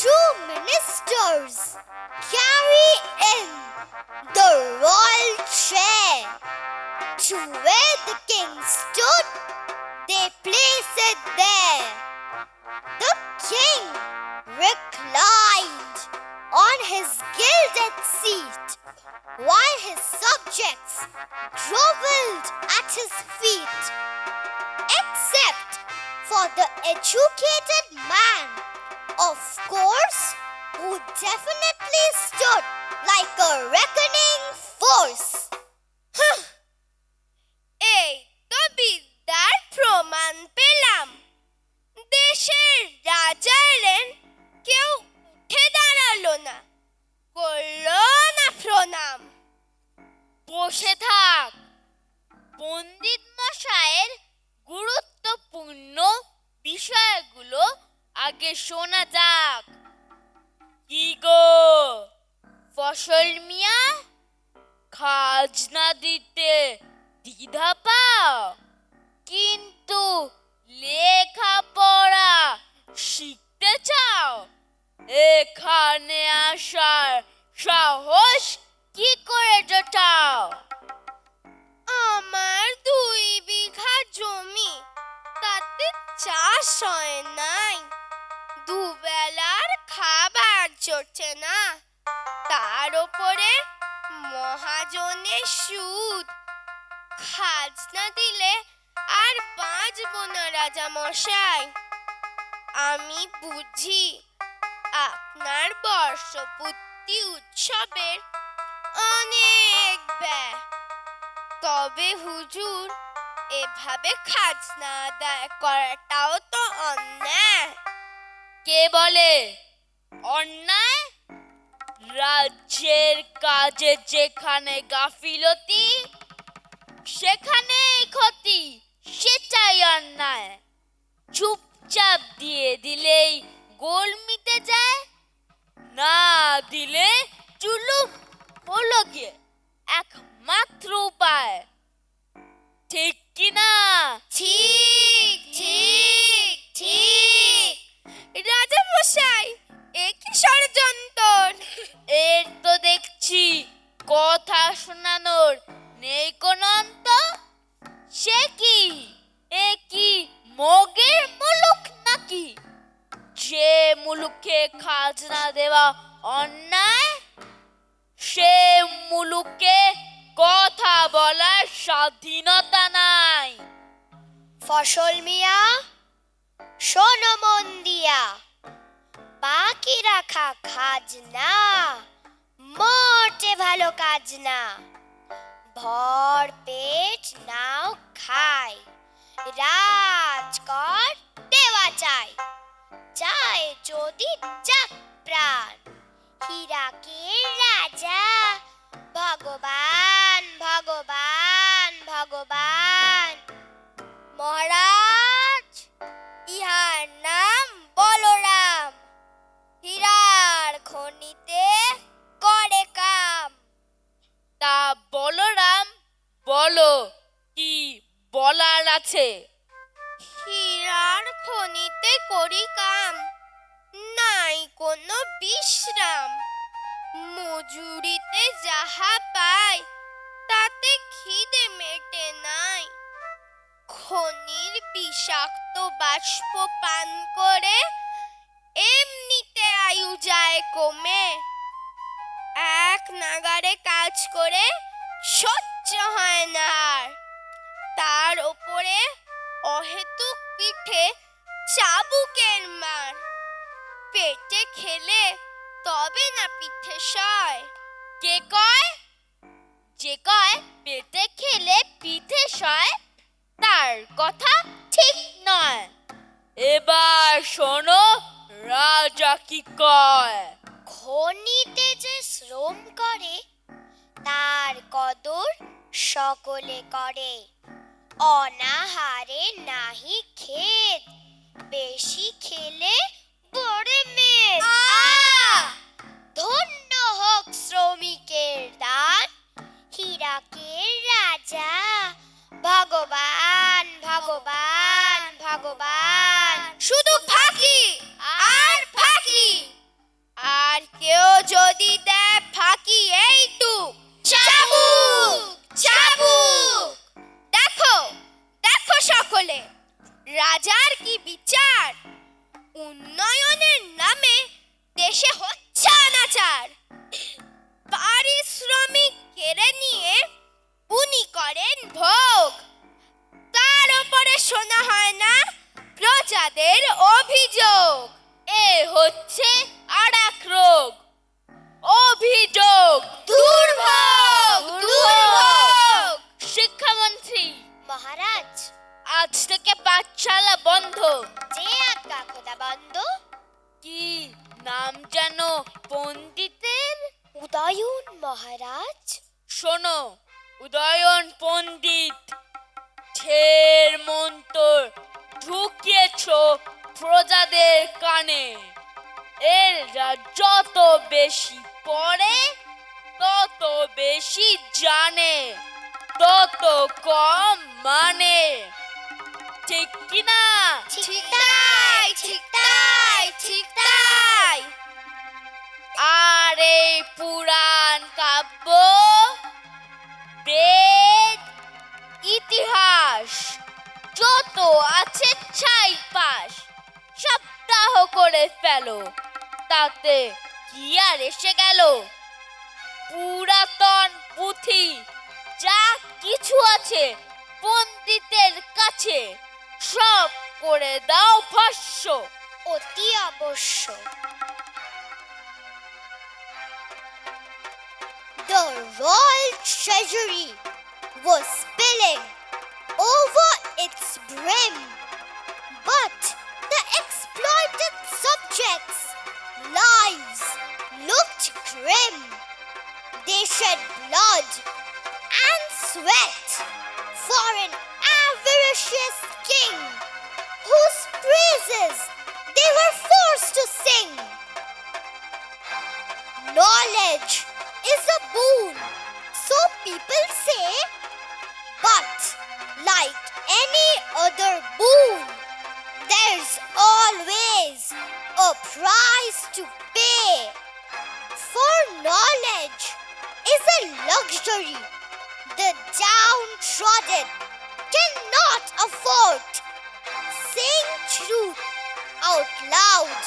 Two ministers carry in the royal chair. To where the king stood, they place it there. The king reclined on his gilded seat, while his subjects grovelled at his feet, except for the educated man, of course, who definitely stood like a reckoning force. এই তো বিদ্যার প্রমাণ পেলাম। দেশের রাজা এলেন, কেউ উঠে বসে থাক, পণ্ডিত মশাইয়ের গুরুত্বপূর্ণ বিষয়গুলো আগে শোনা যাক। কি গো ফসল মিয়া, খাজনা দিতে দ্বিধা পাও, কিন্তু লেখাপড়া শিখতে চাও? এখানে আসার সাহস কি করে জোটাও? আমার 2 বিঘা জমি, তাতে চাষ হয় নাই, দুবেলার খাবার জোটে না, তার উপরে মহাজনের সুদ। খাজনা দিলে আর বাঁচব না রাজা মশাই। আমি বুঝি আপনার বর্ষপূর্তি উৎসবের অনেক ব্যয়, তবে হুজুর এভাবে খাজনা আদায় করাটাও তো অন্যায়। কে বলে অন্যায়? রাজ্যের কাজে যেখানে গাফিলতি, সেখানেই ক্ষতি, সেটাই অন্যায়। চুপচাপ দিয়ে দিলেই গোল মিটে যায়, না দিলে জুলুম হলো গিয়ে একমাত্র উপায়। ঠিক কিনা? ঠিক ঠিক ঠিক। রাজা মশাই, এ কি ষড়যন্ত্র? এর তো দেখছি কথা শোনানোর নেই কোন অন্ত। সে কি, এ কি মগের মুলুক নাকি, যে মুলুকে খাজনা দেওয়া অন্যায়, সে মুলুকে কথা বলার স্বাধীনতা নাই। ফসল মিয়া, শোনো মন দিয়া, বাকি রাখা খাজনা মোটে ভালো কাজ না। ভর পেট নাও খায়, রাজকর দেওয়া চাই, চাই যদি যাক প্রাণ। হীরাকের রাজা ভগবান ভগবান ভগবান। মহারাজ, ইহার নাম বলরাম, হীরার খনিতে করে কাম। তা বলরাম, বলো কি বলার আছে? হীরার খনিতে করি কাম, নাই কোনো বিশ্রাম। মজুরিতে যাহা পাই, তাতে খিদে মেটে নাই। খনির বিষাক্ত বাষ্প পান করে এমনিতে আয়ু যায় কমে। এক নাগারে কাজ করে সহ্য হয় না আর, তার ওপরে অহেতুক পিঠে চাবুকের মার। পেটে খেলে তবে না পিঠে সয়। কে কয়? যে কয় পেটে খেলে পিঠে সয়, তার কথা ঠিক নয়। এবার শোনো রাজা কি কয়। খনিতে যে শ্রম করে, তার কদর সকলে করে। অনাহারে নাহি খেদ, বেশি খেলে পড়ে মেদ। ধন্য হোক শ্রমিকের দান, হীরাকের রাজা ভগবান ভগবান ভগবান। শুধু ফাঁকি আর ফাঁকি, আর কেউ যদি দেয় ফাঁকি এইটুক, চাবুক চাবুক। দেখো দেখো সকলে, রাজার কি বিচার! উন্নয়নের নামে দেশে হচ্ছে অনাচার। পারিশ্রমিক কেড়ে নিয়ে উনি করেন ভোগ, তার উপরে শোনা হয় না প্রজাদের অভিযোগ। এ হচ্ছে আরেক রোগ, অভিযোগ, দুর্ভোগ দুর্ভোগ। শিক্ষামন্ত্রী মহারাজ, আজ থেকে পাঠশালা বন্ধ। যে আজ্ঞা খোদা বন্ধ। কি নাম যেন পণ্ডিতের? উদয়ন মহারাজ। শোনো, উদয়ন পণ্ডিত ঢের মন্তর ঢুকিয়েছ প্রজাদের কানে। এরা যত বেশি পড়ে তত বেশি জানে, তত কম মানে। ঠিক কিনা? ঠিক তাই, ঠিক তাই, ঠিক তাই। আর এই পুরাণ কাব্য, বেদ, ইতিহাস যত আছে ছাইপাশ সপ্তাহ করে ফেলো, তাতে কি আর এসে গেল? পুরাতন পুঁথি যা কিছু আছে পণ্ডিতের কাছে সব করে দাও ভস্য। অতি আবশ্যক। The royal treasury was spilling over its brim, but the exploited subjects' lives looked grim. They shed blood and sweat for an avaricious king, whose praises they were forced to sing. Knowledge is a boon, so people say, but like any other boon, there's always a price to pay. For knowledge is a luxury the downtrodden cannot afford. Saying truth out loud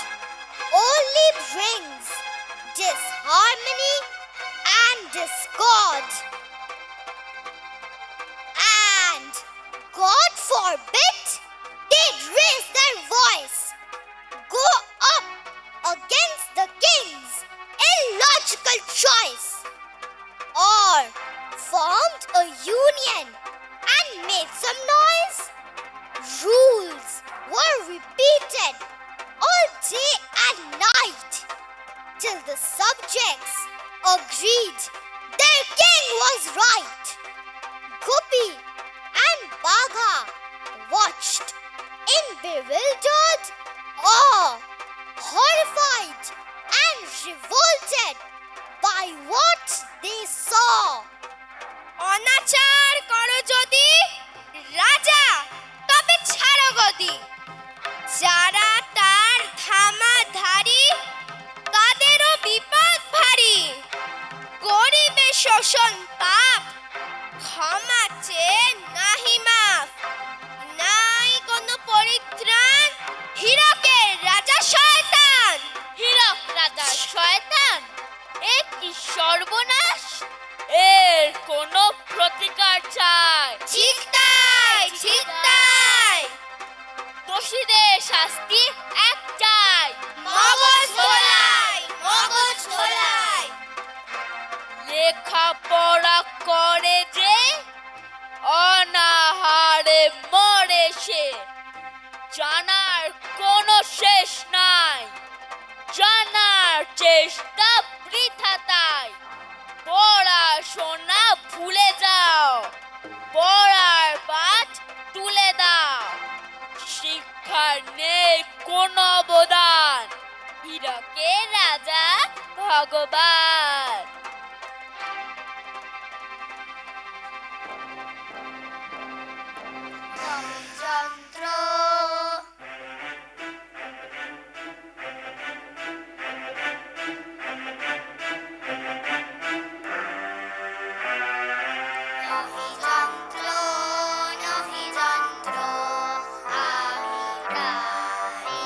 only brings disharmony and discord. And God forbid they'd raise their voice, go up against the king's illogical choice, or formed a union and made some noise. Rules were repeated all day and night till the subjects agreed their king was right. Gopi and Bagha watched in bewildered awe, horrified and revolted by what they saw. অনাচার করো যদি রাজা, তবে ছাড়ো গদি। যারা তার ধামাধারী তাদেরও বিপদ ভারী। গরিবে শোষণ পাপ, ক্ষমা চেয়ে নাহি মাফ। নাই কোনো পরিত্রাণ, হীরকের রাজা শয়তান। হীরক রাজা শয়তান, এ কি সর্বনাশ! এর কোনো প্রতিকার চাই। ঠিক তাই, ঠিক তাই। দোষীদের শাস্তি একটাই, মগজ ধোলাই, মগজ ধোলাই। লেখাপড়া করে যে অনাহারে মরে সে, জানার কোনো শেষ নাই। জানার চেষ্টা বৃথা তাই। পড়াশোনা ভুলে যাও, পড়ার পাঠ তুলে দাও। শিক্ষার নেই কোনো অবদান, হীরকের রাজা ভগবান। যন্ত্র নহি যন্ত্র, নহি যন্ত্র, আমি প্রাণী।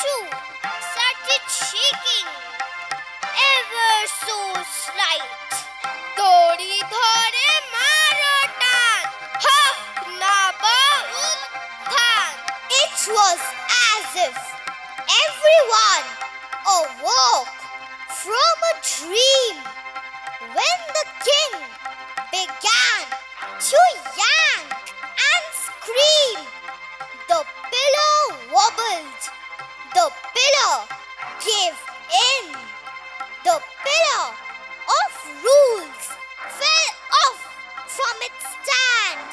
too started shaking, ever so slight. দড়ি ধরে মারো টান, হক নব উত্থান। It was as if everyone awoke from a dream when the king began to yank and scream. The pillar wobbled, the pillar gave in, the pillar of rules fell off from its stand,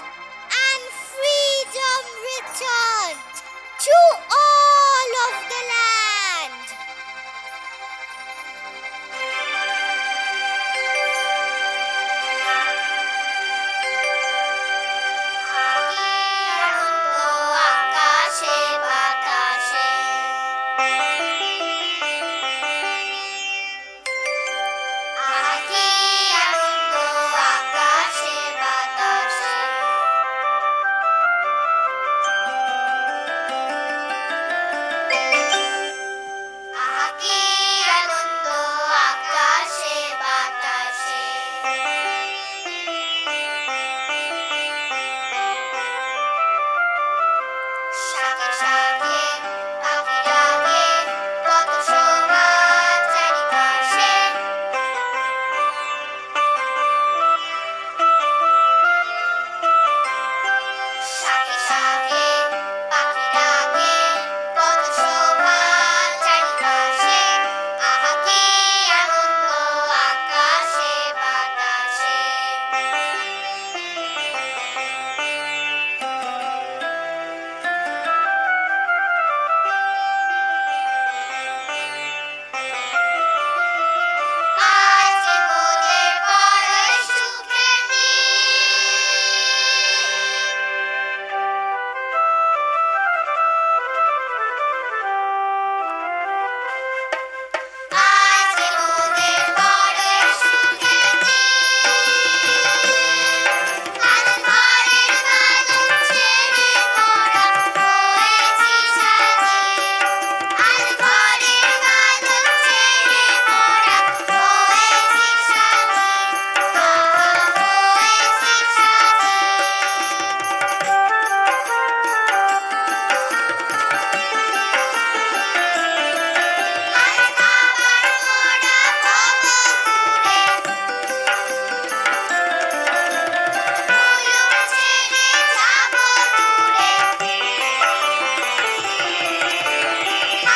and freedom returned to all of the land. আকাশে বাতাসে আকি আনন্দ আকাশে বাতাসে আকি আনন্দ আকাশে বাতাসে শাকে শাকে পাখি ডাকে কত শোভা চারিপাশে শাকে শাকে পাখি ডাকে কত শোভা চারিপাশে আহা কি আনন্দ আকাশে বাতাসে আজ মোদের বড় সুখের দিন আজ মোদের বড় সুখের দিন আজ ঘরের বাদল ছেড়ে মোরা হয়েছি স্বাধীন আজ ঘরের বাদল ছেড়ে মোরা হয়েছি স্বাধীন হয়েছি আজ আবার মোরা হব ঘুরে ভুলুম ছেড়ে যাব দূরে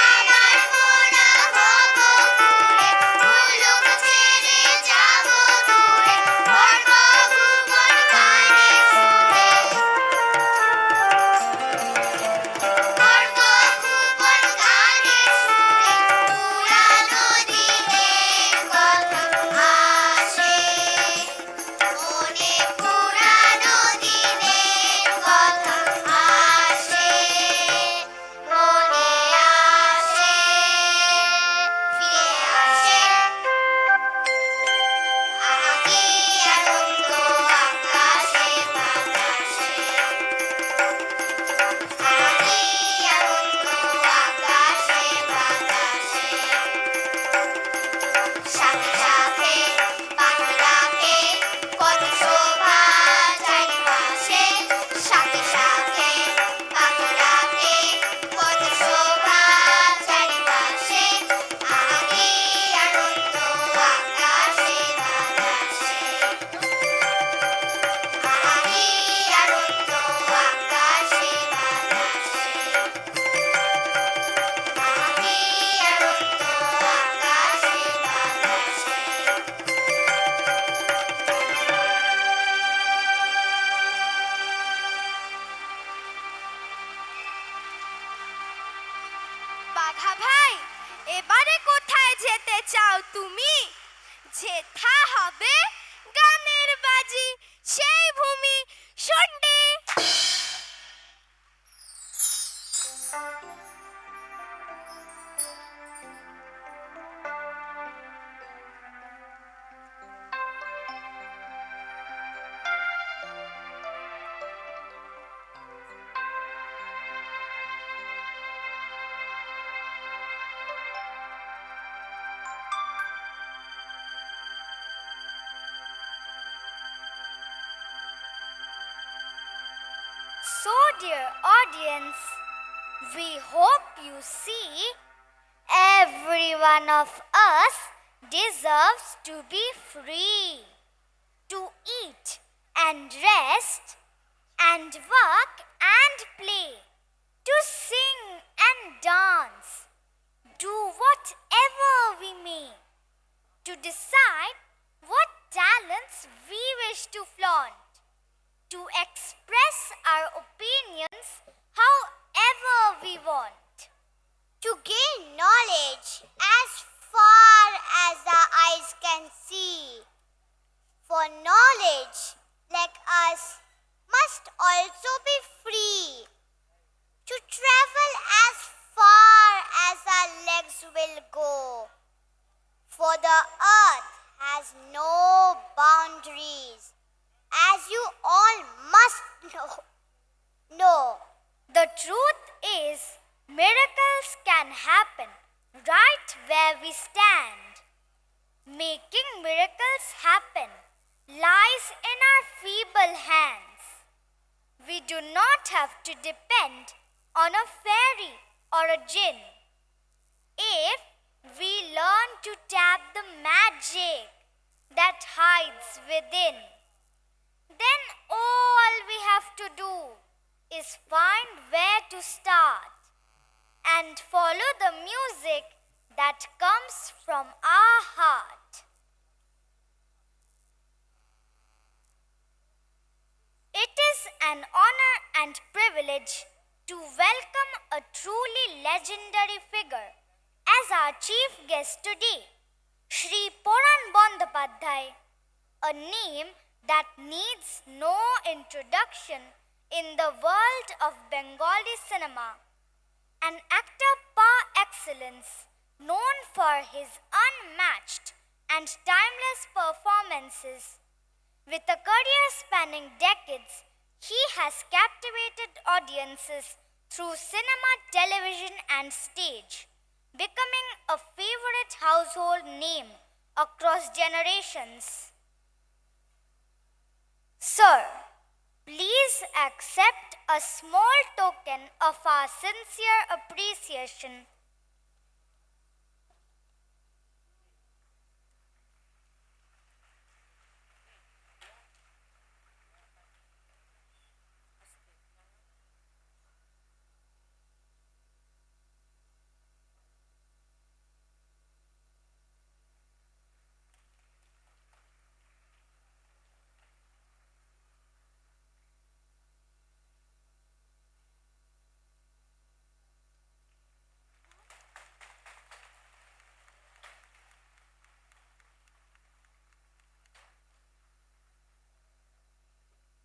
আবার মোরা হব ঘুরে ভুলুম ছেড়ে যাব দূরে পর্ব ভুবন গানে সুরে পর্ব ভুবন গানে সুরে পুরানো দিনের কথা আসে মনে পুরানো দিনের কথা আসে মনে আসে ফিরে আসে আহা কি আনন্দ আকাশে বাতাসে আহা কি আনন্দ আকাশে বাতাসে শাকে শাকে পাখি ডাকে কত শোভা চারিপাশে শাকে শাকে পাখি ডাকে কত শোভা চারিপাশে আহা কি আনন্দ আকাশে বাতাসে আহা কি আনন্দ আকাশে বাতাসে আহা কি আনন্দ আকাশে বাতাসে বাঘা ভাই, এবারে কোথায় যেতে চাও তুমি? যেথা হবে গানের বাজি, সেই ভূমি শুনডে। So, dear audience, we hope you see every one of us deserves to be free, to eat and rest and work and play, to sing and dance, do whatever we may, to decide what talents we wish to flaunt, to express our opinions however we want, to gain knowledge as far as our eyes can see. For knowledge, like us, must also be free, to travel as far as our legs will go. For the earth has no boundaries, as you all must know. The truth is, miracles can happen right where we stand. Making miracles happen lies in our feeble hands. We do not have to depend on a fairy or a jinn. If we learn to tap the magic that hides within, then all we have to do is find where to start and follow the music that comes from our heart. It is an honor and privilege to welcome a truly legendary figure as our chief guest today, Shri Poran Bandyopadhyay, a name that needs no introduction in the world of Bengali cinema, an actor par excellence known for his unmatched and timeless performances. With a career spanning decades, he has captivated audiences through cinema, television, and stage, becoming a favorite household name across generations. Sir, please accept a small token of our sincere appreciation.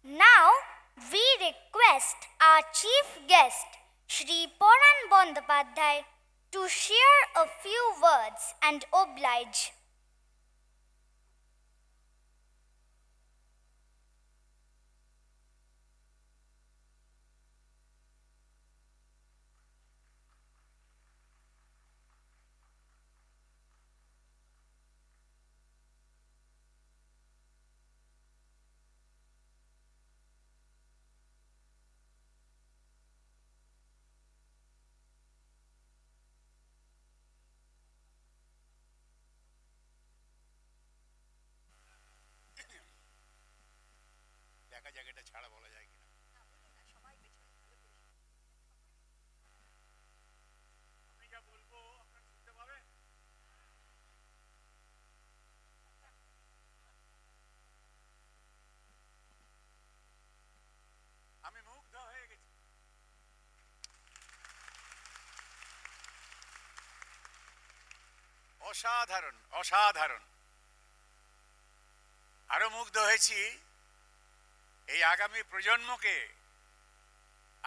Now, we request our chief guest, Shri Poran Bandyopadhyay, to share a few words and oblige. দেখা যাক এটা ছাড়া বলা যায় কিনা। আমি যা বলবো আপনারা শুনতে পাবেন? আমি মুগ্ধ হয়ে গেছি। অসাধারণ অসাধারণ। আরো মুগ্ধ হয়েছি এই আগামী প্রজন্মকে,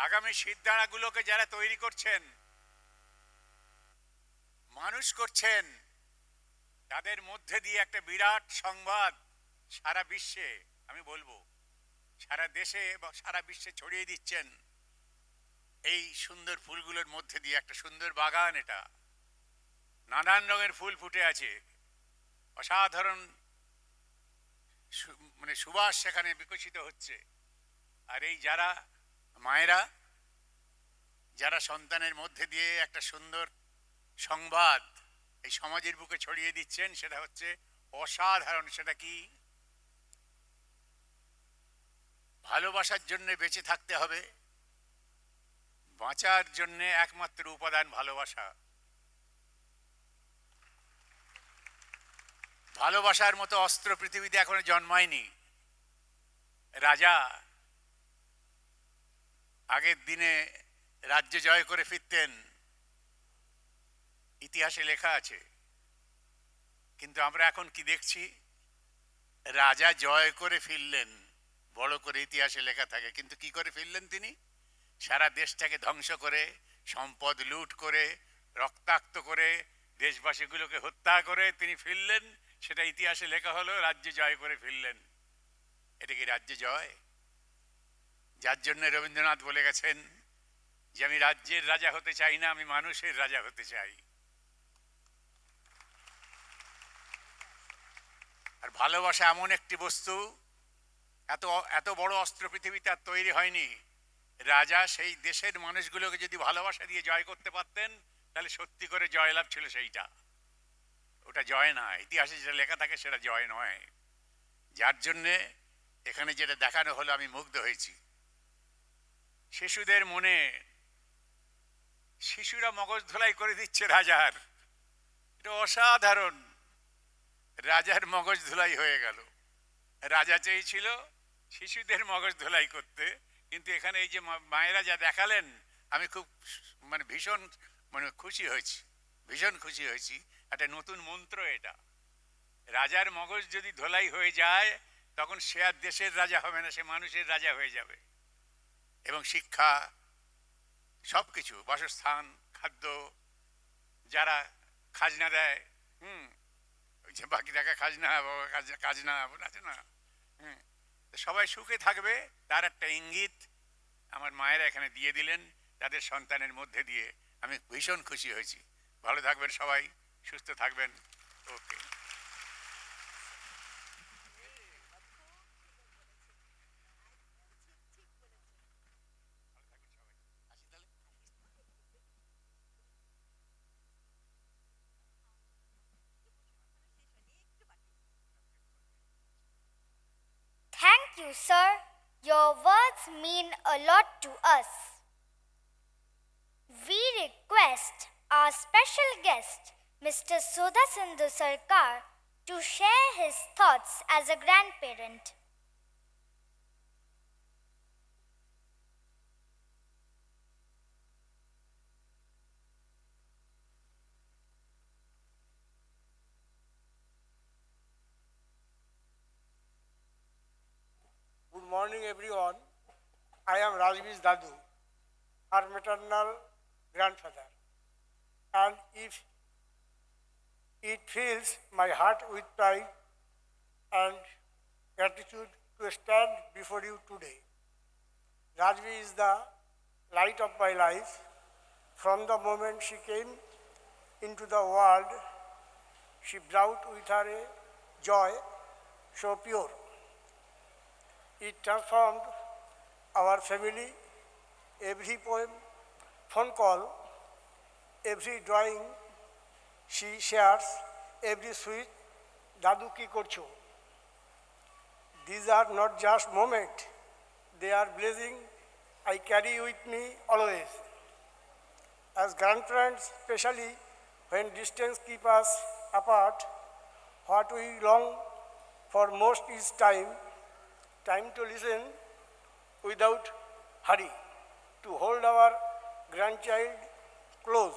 আগামী সিদ্ধান্তগুলোকে যারা তৈরি করছেন, মানুষ করছেন, তাদের মধ্যে দিয়ে একটা বিরাট সংবাদ সারা বিশ্বে, আমি বলবো সারা দেশে বা সারা বিশ্বে ছড়িয়ে দিচ্ছেন। এই সুন্দর ফুলগুলোর মধ্যে দিয়ে একটা সুন্দর বাগান, এটা নানান রঙের ফুল ফুটে আছে, অসাধারণ মানে সুবাস সেখানে বিকশিত হচ্ছে। আর এই যারা মায়েরা যারা সন্তানের মধ্যে দিয়ে একটা সুন্দর সংবাদ এই সমাজের বুকে ছড়িয়ে দিচ্ছেন, সেটা হচ্ছে অসাধারণ। সেটা কি? ভালোবাসার জন্য বেঁচে থাকতে হবে, বাঁচার জন্য একমাত্র উপাদান ভালোবাসা। ভালোবাসার মতো অস্ত্র পৃথিবীতে এখনো জন্মায়নি। রাজা আগের দিনে রাজ্য জয় করে ফিরতেন, ইতিহাসে লেখা আছে। কিন্তু আমরা এখন কি দেখছি? রাজা জয় করে ফিরলেন, বড় করে ইতিহাসে লেখা থাকে, কিন্তু কি করে ফিরলেন তিনি? সারা দেশটাকে ধ্বংস করে, সম্পদ লুট করে, রক্তাক্ত করে, দেশবাসীগুলোকে হত্যা করে তিনি ফিরলেন। সেটা ইতিহাসে লেখা হলো, রাজ্য জয় করে ফিরলেন। এটা কি রাজ্য জয়? যার জন্য রবীন্দ্রনাথ বলে গেছেন যে আমি রাজ্যের রাজা হতে চাই না, আমি মানুষের রাজা হতে চাই। আর ভালোবাসা এমন একটি বস্তু, এত এত বড় অস্ত্র পৃথিবীতে আর তৈরি হয়নি। রাজা সেই দেশের মানুষগুলোকে যদি ভালোবাসা দিয়ে জয় করতে পারতেন, তাহলে সত্যি করে জয়লাভ ছিল সেইটা। ওটা জয় না, ইতিহাসে যেটা লেখা থাকে সেটা জয় নয়। যার জন্যে এখানে যেটা দেখানো হলো, আমি মুগ্ধ হয়েছি। শিশুদের মনে, শিশুরা মগজ ধোলাই করে দিচ্ছে রাজার। এটা অসাধারণ। রাজার মগজ ধোলাই হয়ে গেল। রাজা চেয়েছিল শিশুদের মগজ ধোলাই করতে, কিন্তু এখানে এই যে মায়েরা যা দেখালেন, আমি খুব ভীষণ খুশি হয়েছি, ভীষণ খুশি হয়েছি। একটা নতুন মন্ত্র এটা। রাজার মগজ যদি ধোলাই হয়ে যায়, তখন সে আর দেশের রাজা হবে না, সে মানুষের রাজা হয়ে যাবে। এবং শিক্ষা, সব কিছু, বাসস্থান, খাদ্য, যারা খাজনা দেয়, ওই যে বাকি টাকা খাজনা, খাজনা আছে না, সবাই সুখে থাকবে, তার একটা ইঙ্গিত আমার মায়েরা এখানে দিয়ে দিলেন তাদের সন্তানের মধ্যে দিয়ে। আমি ভীষণ খুশি হয়েছি। ভালো থাকবেন সবাই, সুস্থ থাকবেন। ওকে। Thank you, sir. Your words mean a lot to us. We request our special guest, Mr. Sudha Sindhu Sarkar, to share his thoughts as a grandparent. Good morning, everyone. I am Rajvi's Dadu, her maternal grandfather. And if it fills my heart with pride and gratitude to stand before you today. Rajvi is the light of my life. From the moment she came into the world, she brought with her a joy so pure. It transformed our family. Every poem, phone call, every drawing she shares, every sweet Dadu ki korcho. These are not just moments, they are blessing I carry with me always. As grandparents, especially when distance keeps us apart, what we long for most is time to listen without hurry, to hold our grandchild close,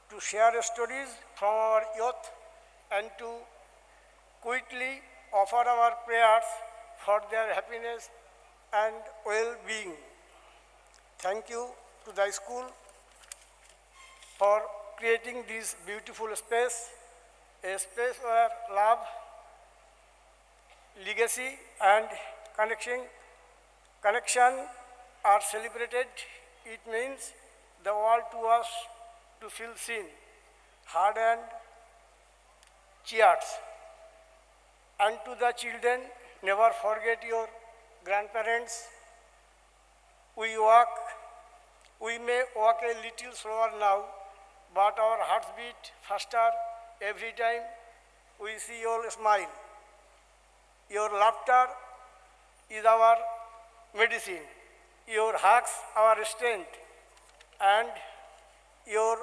to share stories from our youth, and to quietly offer our prayers for their happiness and well-being. Thank you to the school for creating this beautiful space, a space where love, legacy, and connection are celebrated. It means the world to us to feel seen, heard, and cheered. And to the children, never forget your grandparents. We may walk a little slower now, but our hearts beat faster every time we see your smile. Your laughter is our medicine, your hugs our strength, and your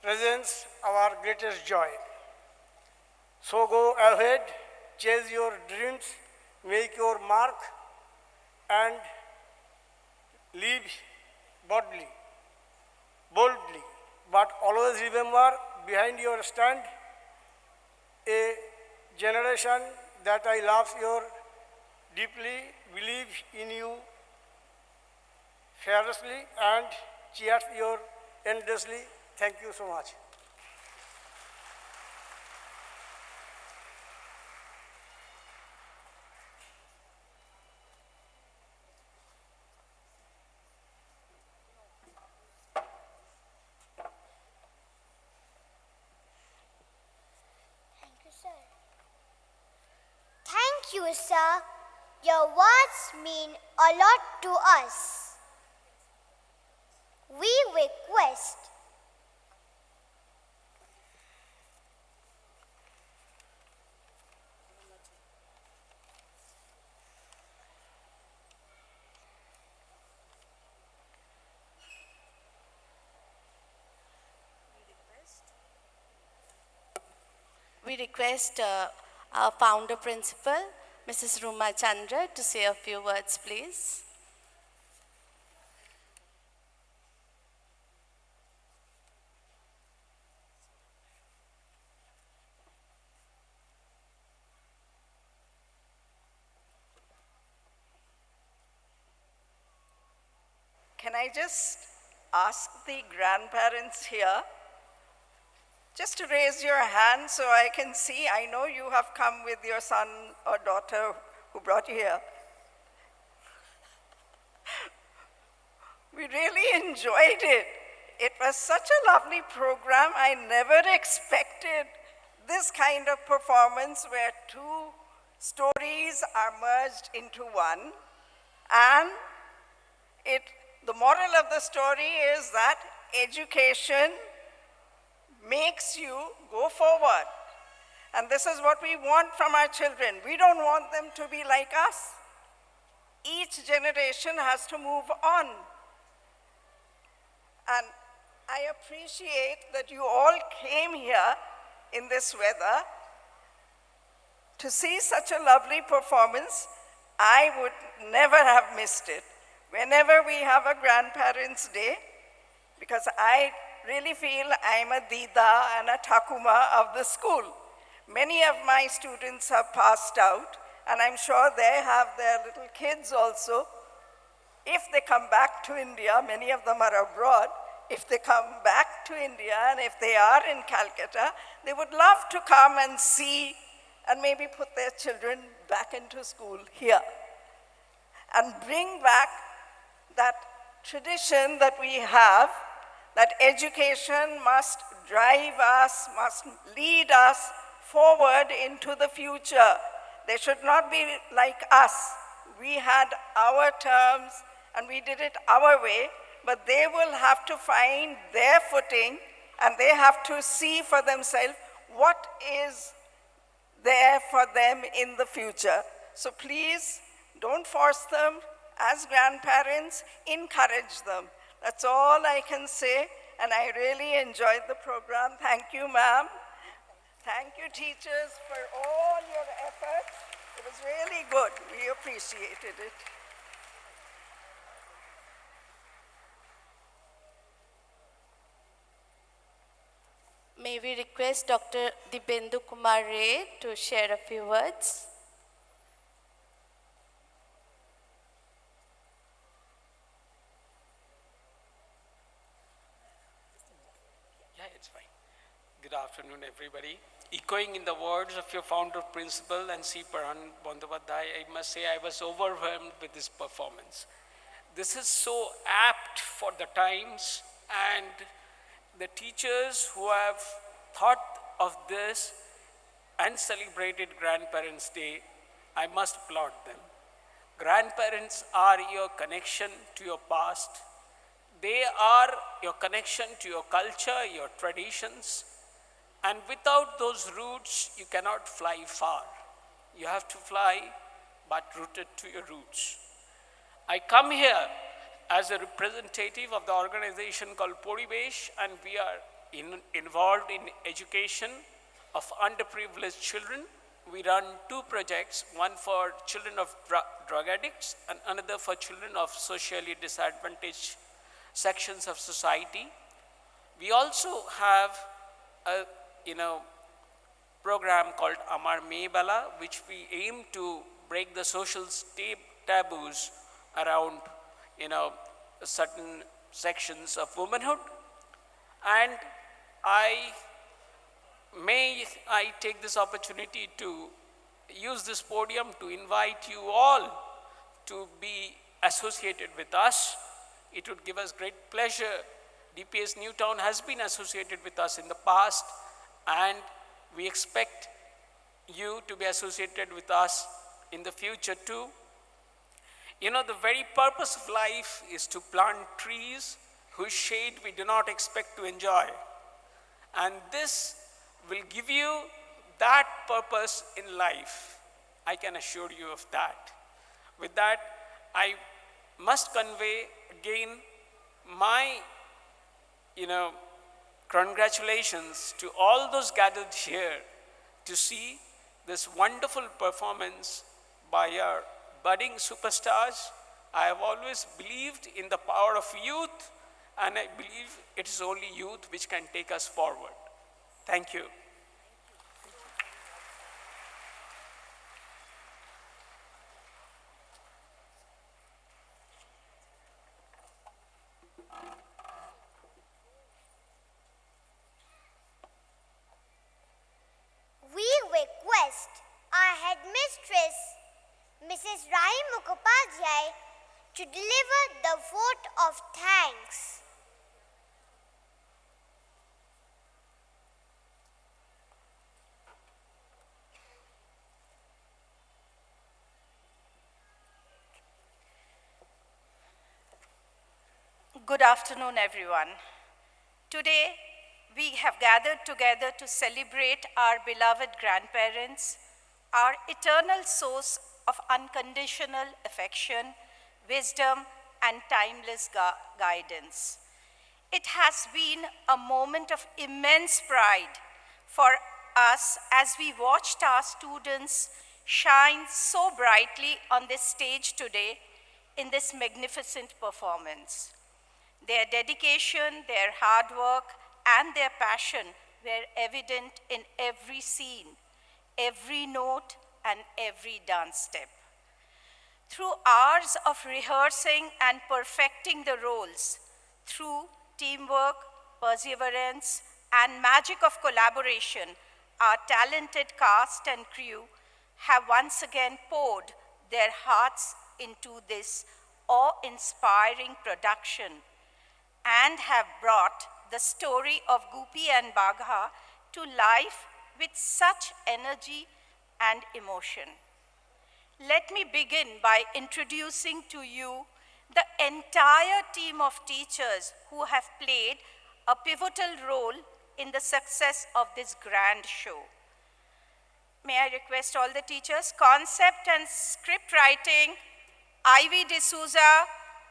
presence our greatest joy. So go ahead, chase your dreams, make your mark, and live boldly, but always remember behind your stand a generation that I love you deeply, believe in you fearlessly, and cheers you endlessly. Thank you so much. Thank you, sir. Your words mean a lot to us. We request We request our founder principal, Mrs. Ruma Chandra, to say a few words, please. Can I just ask the grandparents here just to raise your hand so I can see? I know you have come with your son or daughter who brought you here. We really enjoyed it. It was such a lovely program. I never expected this kind of performance where two stories are merged into one. And the moral of the story is that education makes you go forward. And this is what we want from our children. We don't want them to be like us. Each generation has to move on. And I appreciate that you all came here in this weather to see such a lovely performance. I would never have missed it. Whenever we have a Grandparents' Day, because I really feel I'm a Dida and a Takuma of the school. Many of my students have passed out, and I'm sure they have their little kids also. If they come back to India, many of them are abroad, if they come back to India and if they are in Calcutta, they would love to come and see and maybe put their children back into school here and bring back that tradition that we have, that education must drive us, must lead us forward into the future. They should not be like us. We had our terms and we did it our way, but they will have to find their footing and they have to see for themselves what is there for them in the future. So please, don't force them. As grandparents, encourage them. That's all I can say, and I really enjoyed the program. Thank you, ma'am. Thank you, teachers, for all your efforts. It was really good. We appreciated it. May we request Dr. Dibendu Kumar Ray to share a few words? Yeah, it's fine. Good afternoon, everybody. Echoing in the words of your founder principal and C. Paran Bandopadhyay, I must say I was overwhelmed with this performance. This is so apt for the times, and the teachers who have thought of this and celebrated Grandparents' Day, I must applaud them. Grandparents are your connection to your past. They are your connection to your culture, your traditions. And without those roots, you cannot fly far. You have to fly, but rooted to your roots. I come here as a representative of the organization called Poribesh, and we are involved in education of underprivileged children. We run two projects, one for children of drug addicts and another for children of socially disadvantaged sections of society. We also have a program called Amar Mebala, which we aim to break the social taboos around certain sections of womanhood. And I take this opportunity to use this podium to invite you all to be associated with us. It would give us great pleasure. DPS NEWTOWN has been associated with us in the past, and we expect you to be associated with us in the future too. The very purpose of life is to plant trees whose shade we do not expect to enjoy. And this will give you that purpose in life. I can assure you of that. With that, I must convey again my, congratulations to all those gathered here to see this wonderful performance by our budding superstars. I have always believed in the power of youth, and I believe it is only youth which can take us forward. Thank you. We request our headmistress, Mrs. Rahim Mukhopadhyay, to deliver the vote of thanks. Good afternoon, everyone. Today, we have gathered together to celebrate our beloved grandparents, our eternal source of unconditional affection, wisdom, and timeless guidance. It has been a moment of immense pride for us as we watched our students shine so brightly on this stage today in this magnificent performance. Their dedication, their hard work, and their passion were evident in every scene, every note, and every dance step. Through hours of rehearsing and perfecting the roles, through teamwork, perseverance, and magic of collaboration, our talented cast and crew have once again poured their hearts into this awe-inspiring production and have brought the story of Gopi and Bagha to life with such energy and emotion. Let me begin by introducing to you the entire team of teachers who have played a pivotal role in the success of this grand show. May I request all the teachers? Concept and script writing, Ivy D'Souza,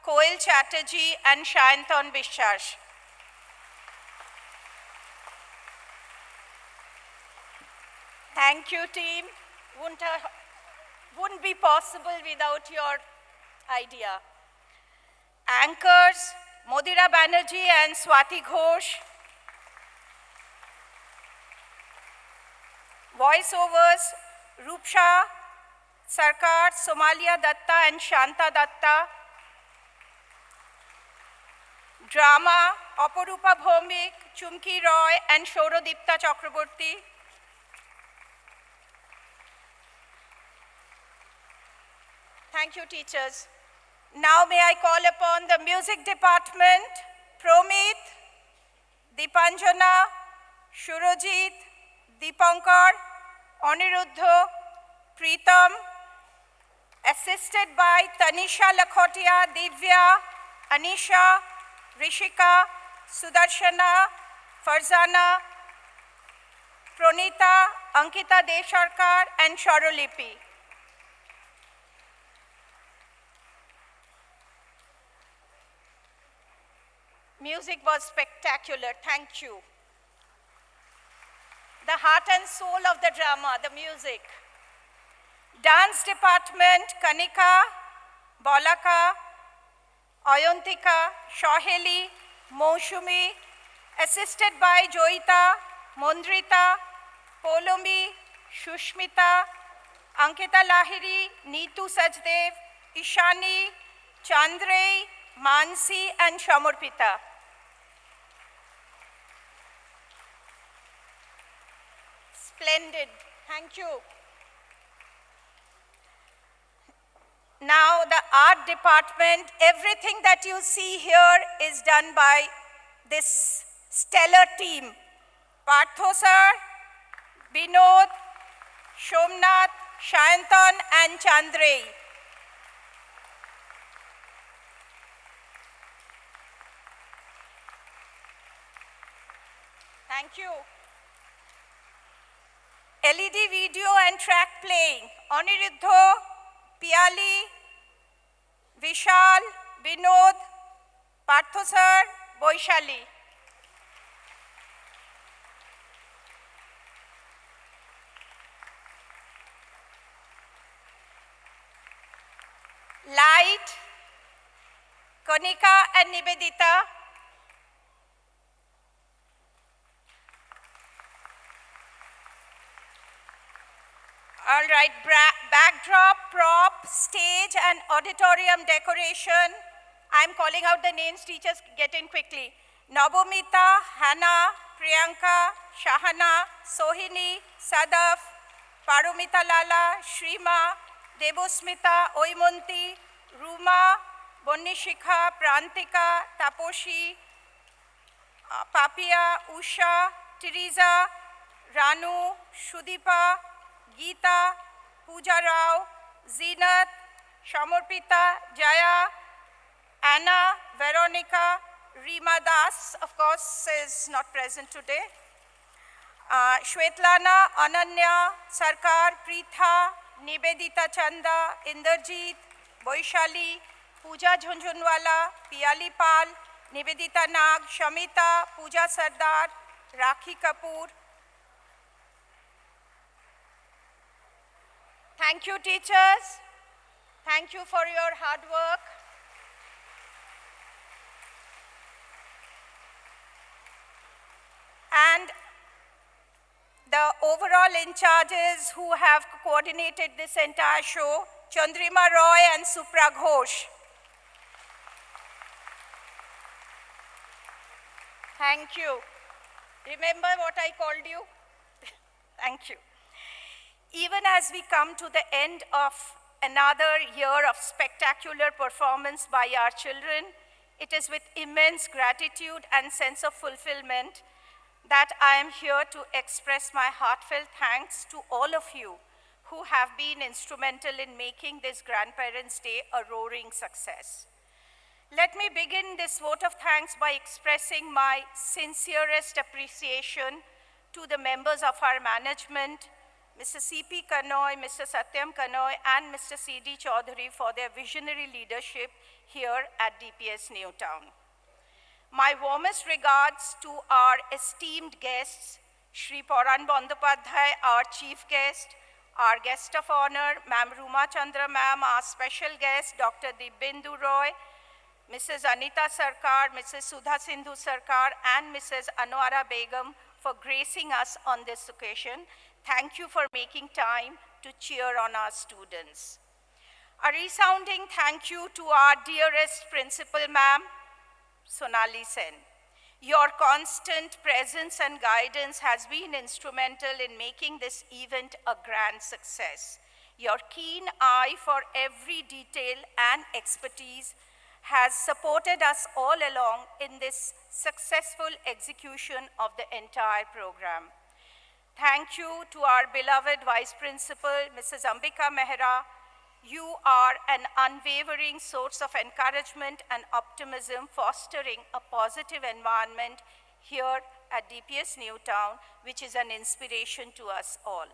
Koel Chatterjee, and Shayantan Bishash. Thank you, team. Wouldn't be possible without your idea. Anchors, Modira Banerjee and Swati Ghosh. Voiceovers, Rupsha Sarkar, Somalia Datta and Shanta Datta. Drama, Aparupa Bhomik, Chumki Roy and Shaurodipta Chakraborty. Thank you, teachers. Now may I call upon the music department, Promit, Dipanjana, Shurojit, Dipankar, Aniruddha, Pritam, assisted by Tanisha Lakhotia, Divya, Anisha, Rishika, Sudarshana, Farzana, Pronita, Ankita Desharkar, and Sharulipi. Music was spectacular, thank you. The heart and soul of the drama, the music. Dance department, Kanika, Balaka, Ayantika, Shaheli, Moshumi, assisted by Joita, Mondrita, Polomi, Shushmita, Ankita Lahiri, Neetu Sajdev, Ishani, Chandrei, Mansi, and Shamurpita. Splendid, thank you. Now the art department, everything that you see here is done by this stellar team. Partho sir, Binod, Shomnath, Shayantan, and Chandrei. Thank you. LED video and track playing. Aniruddha, Piali, Vishal, Binod, Partho sir, Boishali. Light, Konika and Nivedita. All right, backdrop, prop, stage, and auditorium decoration. I'm calling out the names, teachers get in quickly. Nabomita, Hannah, Priyanka, Shahana, Sohini, Sadaf, Parumita Lala, Shrima, Debosmita, Oimunti, Ruma, Bonnishikha, Prantika, Taposhi, Papia, Usha, Teresa, Ranu, Shudipa, Geeta, Pooja Rao, Zeenat, Shamurpita, Jaya, Anna, Veronica, Reema Das, of course, is not present today. Shwetlana, Ananya, Sarkar, Preetha, Nivedita Chanda, Inderjeet, Boishali, Pooja Jhunjhunwala, Piali Pal, Nivedita Nag, Shamita, Pooja Sardar, Rakhi Kapoor. Thank you, teachers. Thank you for your hard work. And the overall in charges who have coordinated this entire show, Chandrima Roy and Supra Ghosh. Thank you. Remember what I called you? Thank you. Even as we come to the end of another year of spectacular performance by our children, it is with immense gratitude and sense of fulfillment that I am here to express my heartfelt thanks to all of you who have been instrumental in making this Grandparents' Day a roaring success. Let me begin this vote of thanks by expressing my sincerest appreciation to the members of our management, Mr. C.P. Kanoy, Mr. Satyam Kanoy, and Mr. C.D. Chaudhary for their visionary leadership here at DPS NEWTOWN. My warmest regards to our esteemed guests, Shri Paran Bandopadhyay, our chief guest, our guest of honor, Ma'am Ruma Chandra Ma'am, our special guest, Dr. Dibyendu Roy, Mrs. Anita Sarkar, Mrs. Sudha Sindhu Sarkar, and Mrs. Anwara Begum for gracing us on this occasion. Thank you for making time to cheer on our students. A resounding thank you to our dearest principal, Ma'am, Sonali Sen. Your constant presence and guidance has been instrumental in making this event a grand success. Your keen eye for every detail and expertise has supported us all along in this successful execution of the entire program. Thank you to our beloved Vice Principal, Mrs. Ambika Mehra, You are an unwavering source of encouragement and optimism, fostering a positive environment here at DPS Newtown, which is an inspiration to us all.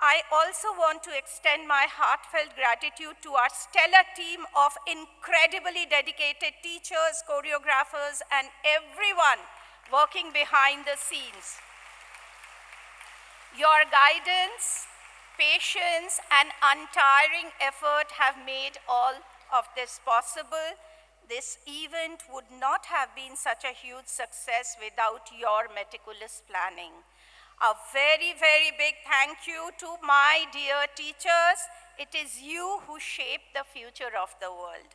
I also want to extend my heartfelt gratitude to our stellar team of incredibly dedicated teachers, choreographers, and everyone working behind the scenes. Your guidance, patience, and untiring effort have made all of this possible. This event would not have been such a huge success without your meticulous planning. A very, very big thank you to my dear teachers. It is you who shape the future of the world.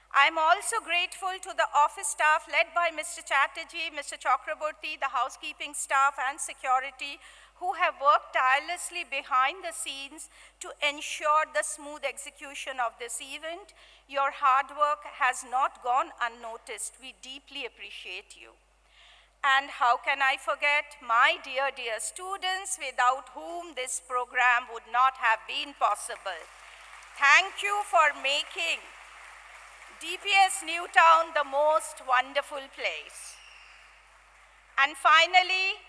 I'm also grateful to the office staff led by Mr. Chatterjee, Mr. Chakraborty, the housekeeping staff and security who have worked tirelessly behind the scenes to ensure the smooth execution of this event. Your hard work has not gone unnoticed. We deeply appreciate you. And how can I forget my dear, dear students, without whom this program would not have been possible. Thank you for making DPS Newtown the most wonderful place. And finally,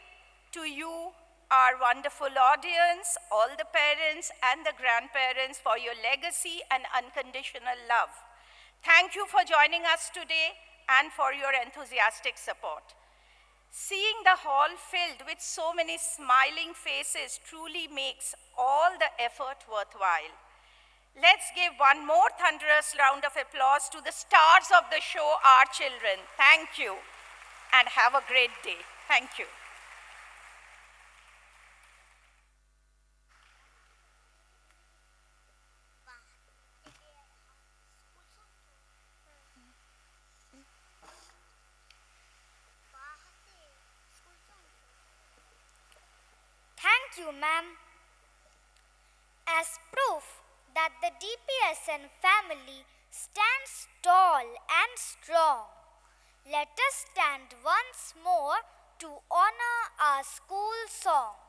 to you, our wonderful audience, all the parents and the grandparents, for your legacy and unconditional love. Thank you for joining us today and for your enthusiastic support. Seeing the hall filled with so many smiling faces truly makes all the effort worthwhile. Let's give one more thunderous round of applause to the stars of the show, our children. Thank you, and have a great day. Thank you. Thank you, ma'am. As proof that the DPSN family stands tall and strong, let us stand once more to honor our school song.